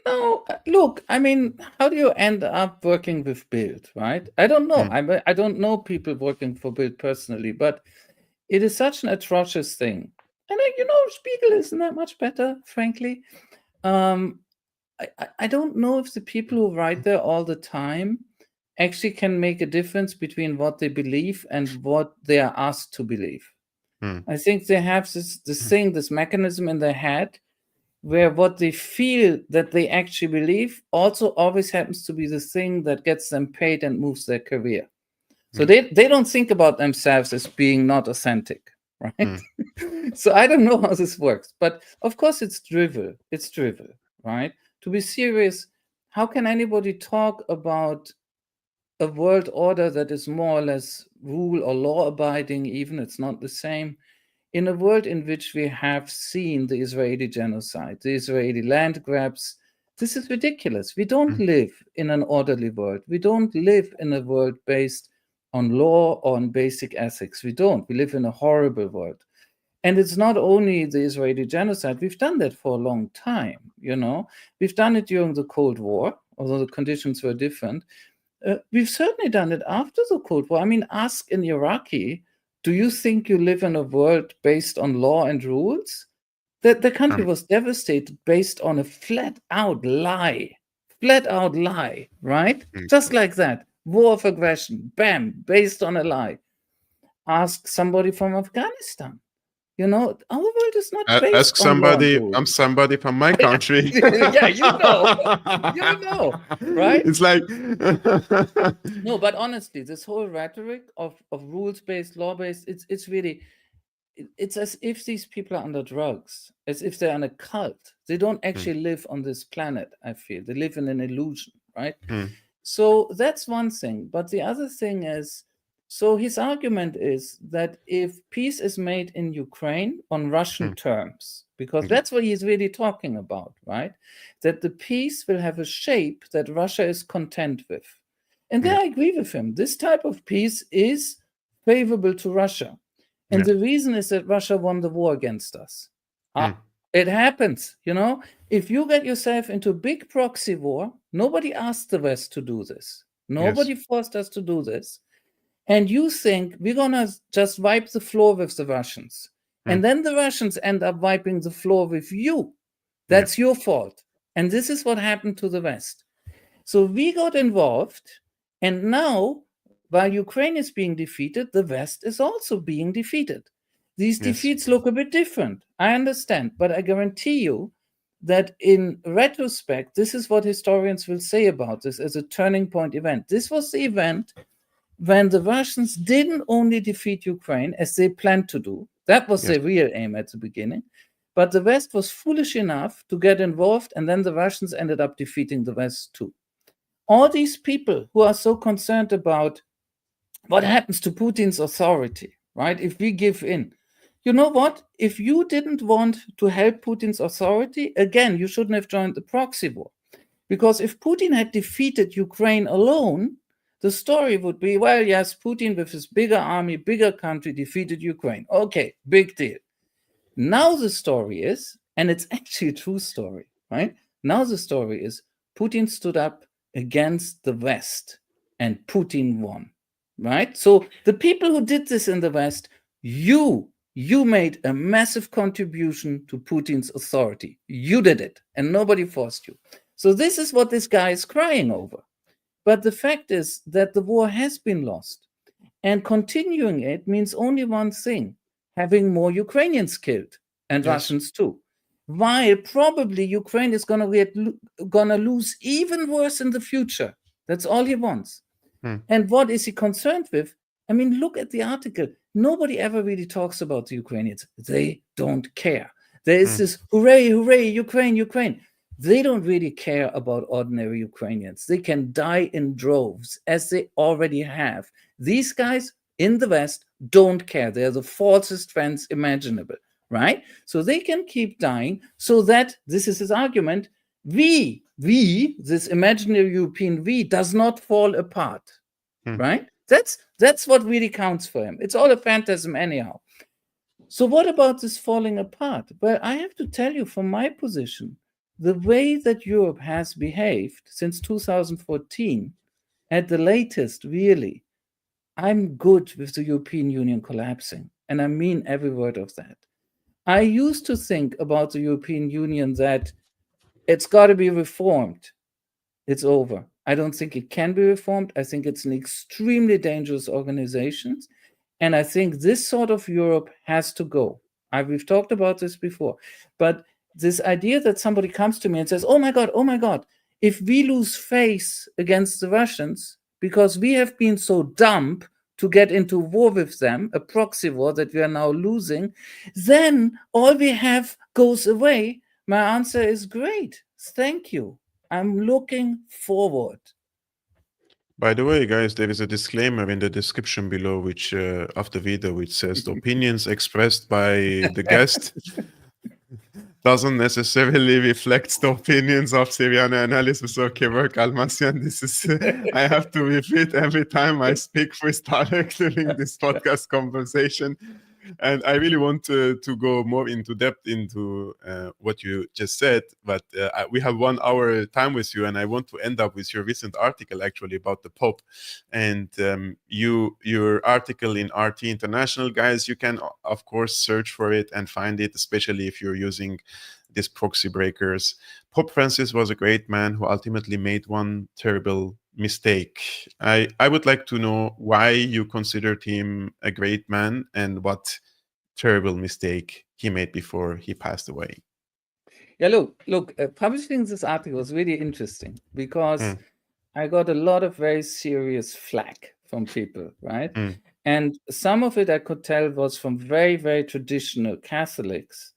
No, look, I mean, how do you end up working with Bild, right? I don't know. I don't know people working for Bild personally, but it is such an atrocious thing. And Spiegel isn't that much better, frankly. I don't know if the people who write there all the time actually can make a difference between what they believe and what they are asked to believe. I think they have this mechanism in their head where what they feel that they actually believe also always happens to be the thing that gets them paid and moves their career. So they don't think about themselves as being not authentic, right? So I don't know how this works, but of course it's drivel. It's drivel, right? To be serious, how can anybody talk about a world order that is more or less rule or law abiding, even it's not the same, in a world in which we have seen the Israeli genocide, the Israeli land grabs. This is ridiculous. We don't live in an orderly world. We don't live in a world based on law or on basic ethics. We don't. We live in a horrible world. And it's not only the Israeli genocide. We've done that for a long time, you know. We've done it during the Cold War, although the conditions were different. We've certainly done it after the Cold War. I mean, ask an Iraqi, do you think you live in a world based on law and rules? The country was devastated based on a flat-out lie, right? Just like that. War of aggression, bam, based on a lie. Ask somebody from Afghanistan. You know, our world is not based ask on somebody. law and rules. I'm somebody from my country. Yeah, you know, right? It's like No, but honestly, this whole rhetoric of rules-based, law-based, it's really, it's as if these people are under drugs, as if they're in a cult. They don't actually live on this planet, I feel. They live in an illusion, right? So that's one thing. But the other thing is, so his argument is that if peace is made in Ukraine on Russian terms, because that's what he's really talking about, right? That the peace will have a shape that Russia is content with. And there I agree with him. This type of peace is favorable to Russia. And the reason is that Russia won the war against us. It happens, you know. If you get yourself into a big proxy war, nobody asked the West to do this. Nobody forced us to do this. And you think we're going to just wipe the floor with the Russians. And then the Russians end up wiping the floor with you. That's your fault. And this is what happened to the West. So we got involved. And now, while Ukraine is being defeated, the West is also being defeated. These defeats look a bit different. I understand. But I guarantee you that in retrospect, this is what historians will say about this as a turning point event. This was the event when the Russians didn't only defeat Ukraine as they planned to do. That was their real aim at the beginning. But the West was foolish enough to get involved, and then the Russians ended up defeating the West too. All these people who are so concerned about what happens to Putin's authority, right? If we give in. You know what? If you didn't want to help Putin's authority, again, you shouldn't have joined the proxy war. Because if Putin had defeated Ukraine alone, the story would be, well, yes, Putin with his bigger army, bigger country defeated Ukraine. Okay, big deal. Now the story is, and it's actually a true story, right? Now the story is Putin stood up against the West and Putin won, right? So the people who did this in the West, you made a massive contribution to Putin's authority. You did it, and nobody forced you. So this is what this guy is crying over. But the fact is that the war has been lost. And continuing it means only one thing, having more Ukrainians killed, and Russians too. While probably Ukraine is going to lose even worse in the future. That's all he wants. And what is he concerned with? I mean, look at the article. Nobody ever really talks about the Ukrainians. They don't care. There is this hooray, hooray, Ukraine, Ukraine. They don't really care about ordinary Ukrainians. They can die in droves, as they already have. These guys in the West don't care. They're the falsest friends imaginable, right? So they can keep dying so that, this is his argument, we, this imaginary European we, does not fall apart, right? That's what really counts for him. It's all a phantasm anyhow. So what about this falling apart? Well, I have to tell you from my position, the way that Europe has behaved since 2014, at the latest, really, I'm good with the European Union collapsing. And I mean every word of that. I used to think about the European Union that it's got to be reformed. It's over. I don't think it can be reformed. I think it's an extremely dangerous organization. And I think this sort of Europe has to go. We've talked about this before. But this idea that somebody comes to me and says, oh my God, if we lose face against the Russians because we have been so dumb to get into war with them, a proxy war that we are now losing, then all we have goes away. My answer is great. Thank you. I'm looking forward. By the way, guys, there is a disclaimer in the description below, which of the video, which says the opinions expressed by the guest doesn't necessarily reflect the opinions of Syriana Analysis or Kevork Almassian. This is I have to repeat every time I speak with Tarik during this podcast conversation. And I really want to go more into depth into what you just said, but we have 1 hour time with you, and I want to end up with your recent article actually about the Pope. And your article in RT International, guys, you can of course search for it and find it, especially if you're using these proxy breakers. Pope Francis was a great man who ultimately made one terrible mistake. I would like to know why you considered him a great man and what terrible mistake he made before he passed away. Yeah, look, publishing this article was really interesting because I got a lot of very serious flack from people, right? And some of it I could tell was from very, very traditional Catholics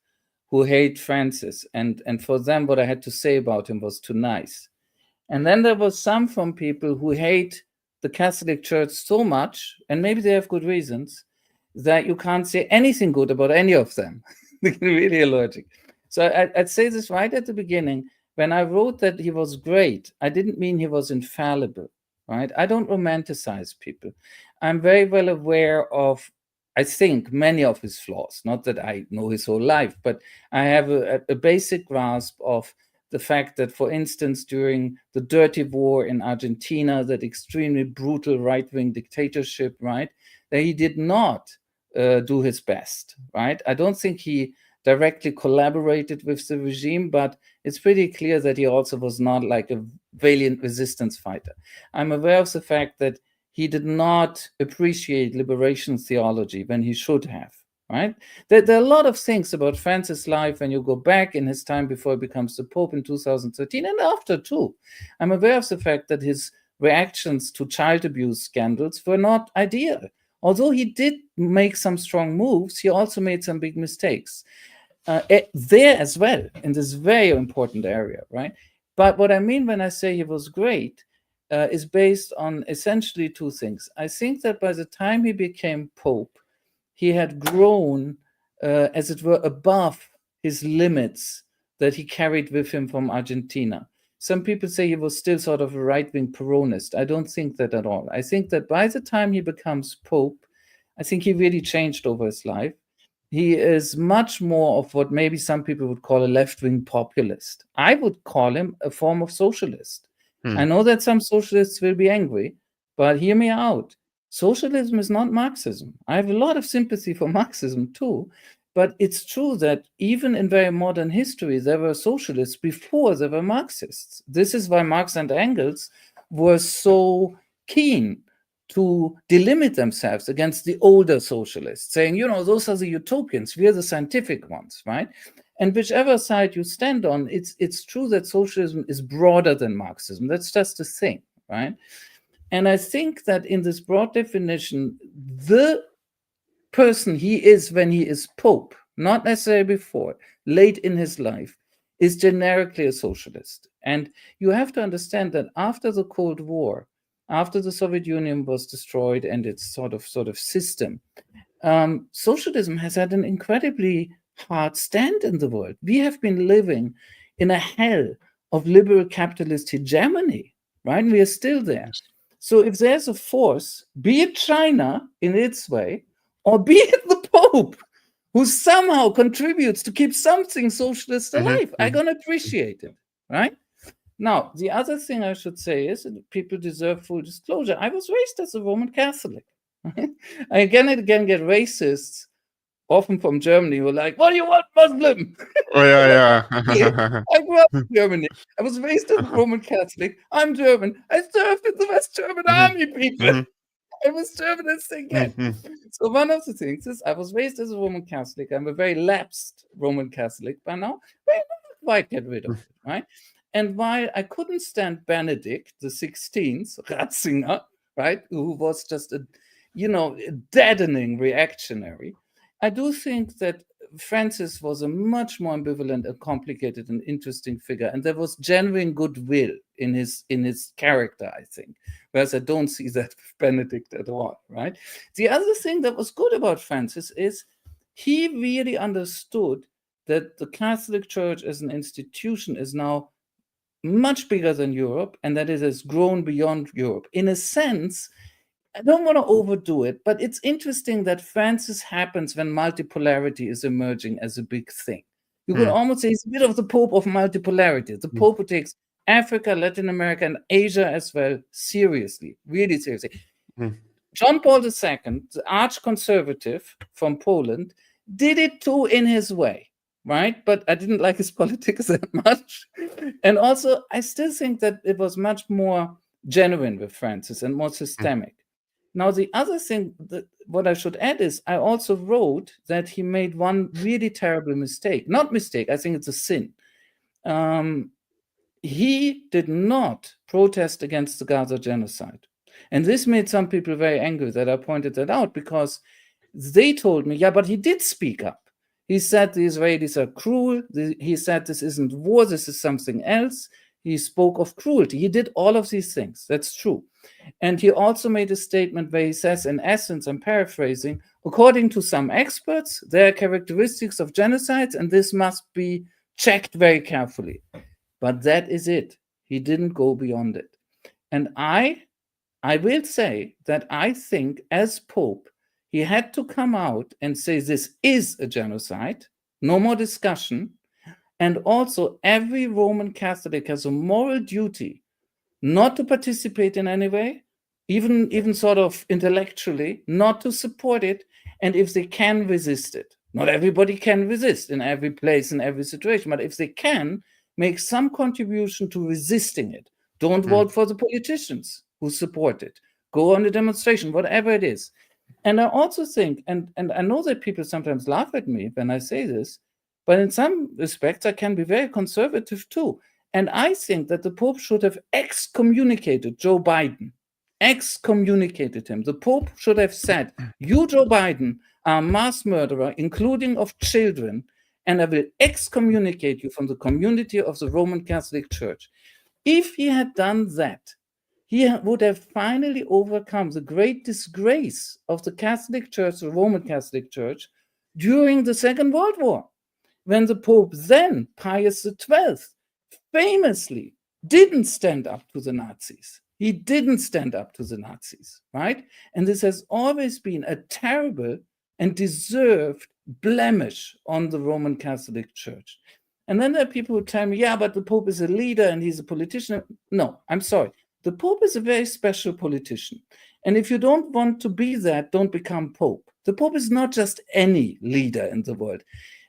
who hate Francis. And for them, what I had to say about him was too nice. And then there was some from people who hate the Catholic Church so much, and maybe they have good reasons, that you can't say anything good about any of them. They're really allergic. So I'd say this right at the beginning. When I wrote that he was great, I didn't mean he was infallible, right? I don't romanticize people. I'm very well aware of, I think, many of his flaws. Not that I know his whole life, but I have a basic grasp of the fact that, for instance, during the dirty war in Argentina, that extremely brutal right-wing dictatorship, right, that he did not do his best, right? I don't think he directly collaborated with the regime, but it's pretty clear that he also was not like a valiant resistance fighter. I'm aware of the fact that he did not appreciate liberation theology when he should have, right? There are a lot of things about Francis' life when you go back in his time before he becomes the Pope in 2013 and after too. I'm aware of the fact that his reactions to child abuse scandals were not ideal. Although he did make some strong moves, he also made some big mistakes there as well, in this very important area, right? But what I mean when I say he was great is based on essentially two things. I think that by the time he became Pope, he had grown, as it were, above his limits that he carried with him from Argentina. Some people say he was still sort of a right-wing Peronist. I don't think that at all. I think that by the time he becomes Pope, I think he really changed over his life. He is much more of what maybe some people would call a left-wing populist. I would call him a form of socialist. I know that some socialists will be angry, but hear me out. Socialism is not Marxism. I have a lot of sympathy for Marxism too, but it's true that even in very modern history, there were socialists before there were Marxists. This is why Marx and Engels were so keen to delimit themselves against the older socialists, saying, you know, those are the utopians, we're the scientific ones, right? And whichever side you stand on, it's true that socialism is broader than Marxism. That's just a thing, right? And I think that in this broad definition, the person he is when he is Pope, not necessarily before, late in his life, is generically a socialist. And you have to understand that after the Cold War, after the Soviet Union was destroyed and its sort of system, socialism has had an incredibly hard stand in the world. We have been living in a hell of liberal capitalist hegemony, right? And we are still there. So if there's a force, be it China in its way, or be it the Pope, who somehow contributes to keep something socialist alive, I'm going to appreciate it, right? Now, the other thing I should say is that people deserve full disclosure. I was raised as a Roman Catholic. I again and again get racists, often from Germany, who are like, what do you want, Muslim? Oh, yeah. I grew up in Germany. I was raised as a Roman Catholic. I'm German. I served in the West German army, people. I was German as they get. So one of the things is I was raised as a Roman Catholic. I'm a very lapsed Roman Catholic by now. But I never quite get rid of it, right? And while I couldn't stand Benedict the 16th, Ratzinger, right, who was just a deadening reactionary, I do think that Francis was a much more ambivalent and complicated and interesting figure, and there was genuine goodwill in his character, I think, whereas I don't see that with Benedict at all, right? The other thing that was good about Francis is he really understood that the Catholic Church as an institution is now much bigger than Europe, and that it has grown beyond Europe. In a sense, I don't want to overdo it, but it's interesting that Francis happens when multipolarity is emerging as a big thing. You could almost say he's a bit of the Pope of multipolarity, the Pope who takes Africa, Latin America, and Asia as well seriously, really seriously. John Paul II, the arch-conservative from Poland, did it too in his way, right? But I didn't like his politics that much. And also, I still think that it was much more genuine with Francis and more systemic. Now, the other thing, what I should add is I also wrote that he made one really terrible mistake. Not mistake, I think it's a sin. He did not protest against the Gaza genocide. And this made some people very angry that I pointed that out, because they told me, yeah, but he did speak up. He said the Israelis are cruel. He said this isn't war, this is something else. He spoke of cruelty. He did all of these things. That's true. And he also made a statement where he says, in essence, I'm paraphrasing, according to some experts, there are characteristics of genocides, and this must be checked very carefully. But that is it. He didn't go beyond it. And I will say that I think as Pope, he had to come out and say this is a genocide, no more discussion. And also, every Roman Catholic has a moral duty not to participate in any way, even sort of intellectually, not to support it, and if they can, resist it. Not everybody can resist in every place, in every situation, but if they can, make some contribution to resisting it. Don't vote for the politicians who support it. Go on a demonstration, whatever it is. And I also think, and I know that people sometimes laugh at me when I say this, but in some respects, I can be very conservative too. And I think that the Pope should have excommunicated Joe Biden, excommunicated him. The Pope should have said, you, Joe Biden, are a mass murderer, including of children, and I will excommunicate you from the community of the Roman Catholic Church. If he had done that, he would have finally overcome the great disgrace of the Catholic Church, the Roman Catholic Church, during the Second World War, when the Pope then, Pius XII, famously didn't stand up to the Nazis. He didn't stand up to the Nazis, right? And this has always been a terrible and deserved blemish on the Roman Catholic Church. And then there are people who tell me, yeah, but the Pope is a leader and he's a politician. No, I'm sorry. The Pope is a very special politician. And if you don't want to be that, don't become Pope. The Pope is not just any leader in the world.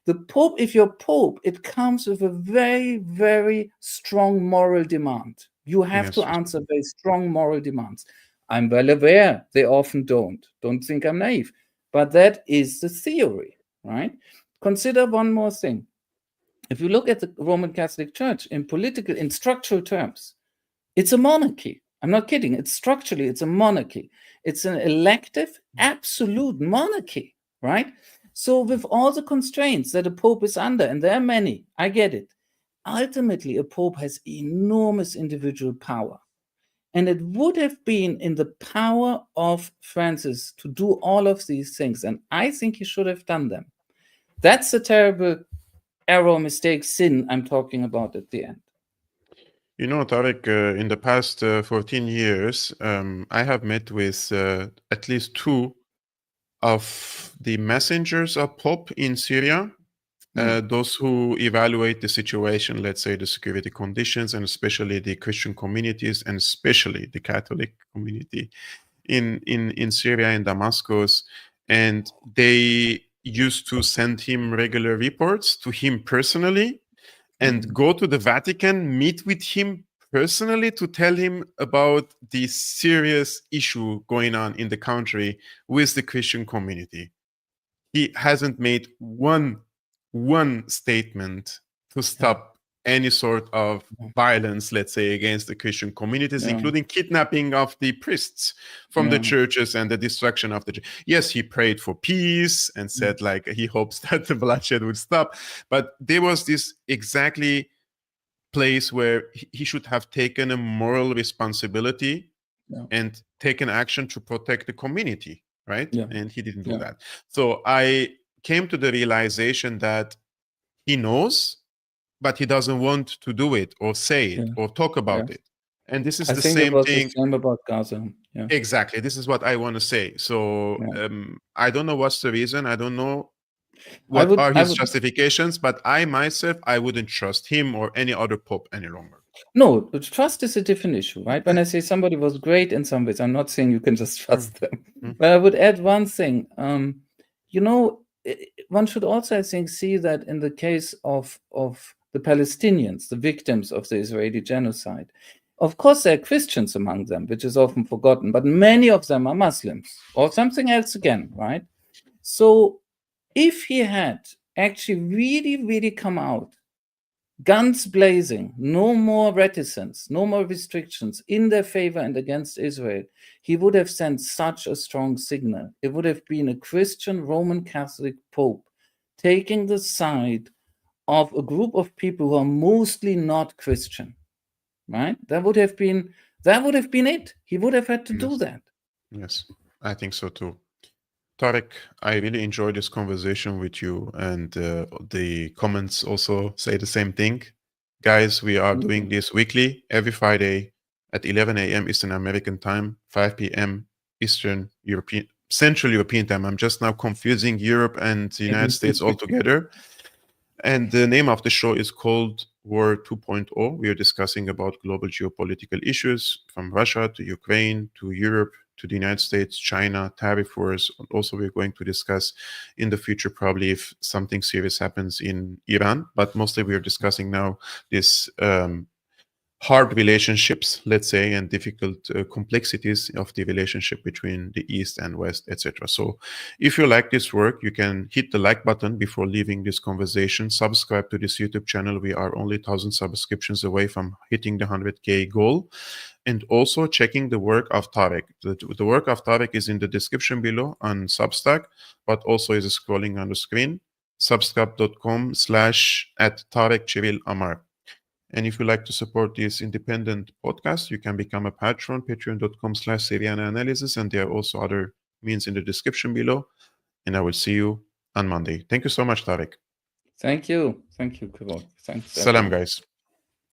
The Pope, if you're Pope, it comes with a very, very strong moral demand. You have to answer very strong moral demands. I'm well aware they often don't. Don't think I'm naive. But that is the theory, right? Consider one more thing. If you look at the Roman Catholic Church in structural terms, it's a monarchy. I'm not kidding. It's a monarchy. It's an elective, absolute monarchy, right? So with all the constraints that a Pope is under, and there are many, I get it, ultimately a Pope has enormous individual power. And it would have been in the power of Francis to do all of these things. And I think he should have done them. That's the terrible error, mistake, sin I'm talking about at the end. You know, Tarik, in the past 14 years, I have met with at least two of the messengers of Pope in Syria, those who evaluate the situation, let's say the security conditions, and especially the Christian communities, and especially the Catholic community in Syria and Damascus. And they used to send him regular reports to him personally, and go to the Vatican, meet with him personally to tell him about the serious issue going on in the country with the Christian community. He hasn't made one statement to stop any sort of violence, let's say, against the Christian communities, including kidnapping of the priests from the churches and the destruction of the Yes, he prayed for peace and said like he hopes that the bloodshed would stop, but there was this exactly place where he should have taken a moral responsibility and taken action to protect the community, right? And he didn't do that. So I came to the realization that he knows, but he doesn't want to do it or say it or talk about it. And this is the same thing. The same about Gaza. Exactly. This is what I want to say. So I don't know what's the reason. I don't know what are his justifications, but I myself, I wouldn't trust him or any other pope any longer. No, trust is a different issue, right? When I say somebody was great in some ways, I'm not saying you can just trust them. But I would add one thing. You know, one should also, I think, see that in the case of the Palestinians, the victims of the Israeli genocide, of course, there are Christians among them, which is often forgotten, but many of them are Muslims or something else again, right? So if he had actually really, really come out, guns blazing, no more reticence, no more restrictions in their favor and against Israel, he would have sent such a strong signal. It would have been a Christian Roman Catholic Pope taking the side of a group of people who are mostly not Christian, right? That would have been it. He would have had to do that. Yes, I think so too. Tarik, I really enjoyed this conversation with you, and the comments also say the same thing. Guys, we are doing this weekly, every Friday at 11 a.m. Eastern American time, 5 p.m. Central European time. I'm just now confusing Europe and the United States altogether. And the name of the show is called War 2.0. We are discussing about global geopolitical issues from Russia to Ukraine to Europe to the United States, China, tariff wars. Also, we're going to discuss in the future probably if something serious happens in Iran. But mostly we are discussing now this hard relationships, let's say, and difficult complexities of the relationship between the East and West, etc. So if you like this work, you can hit the like button before leaving this conversation. Subscribe to this YouTube channel. We are only 1,000 subscriptions away from hitting the 100K goal. And also checking the work of Tarik. The work of Tarik is in the description below on Substack, but also is scrolling on the screen, substack.com/Tarik Cyril Amar. And if you like to support this independent podcast, you can become a patron, patreon.com/Syriana Analysis. And there are also other means in the description below. And I will see you on Monday. Thank you so much, Tarik. Thank you. Thank you, Kevork. Thanks. Salam, guys.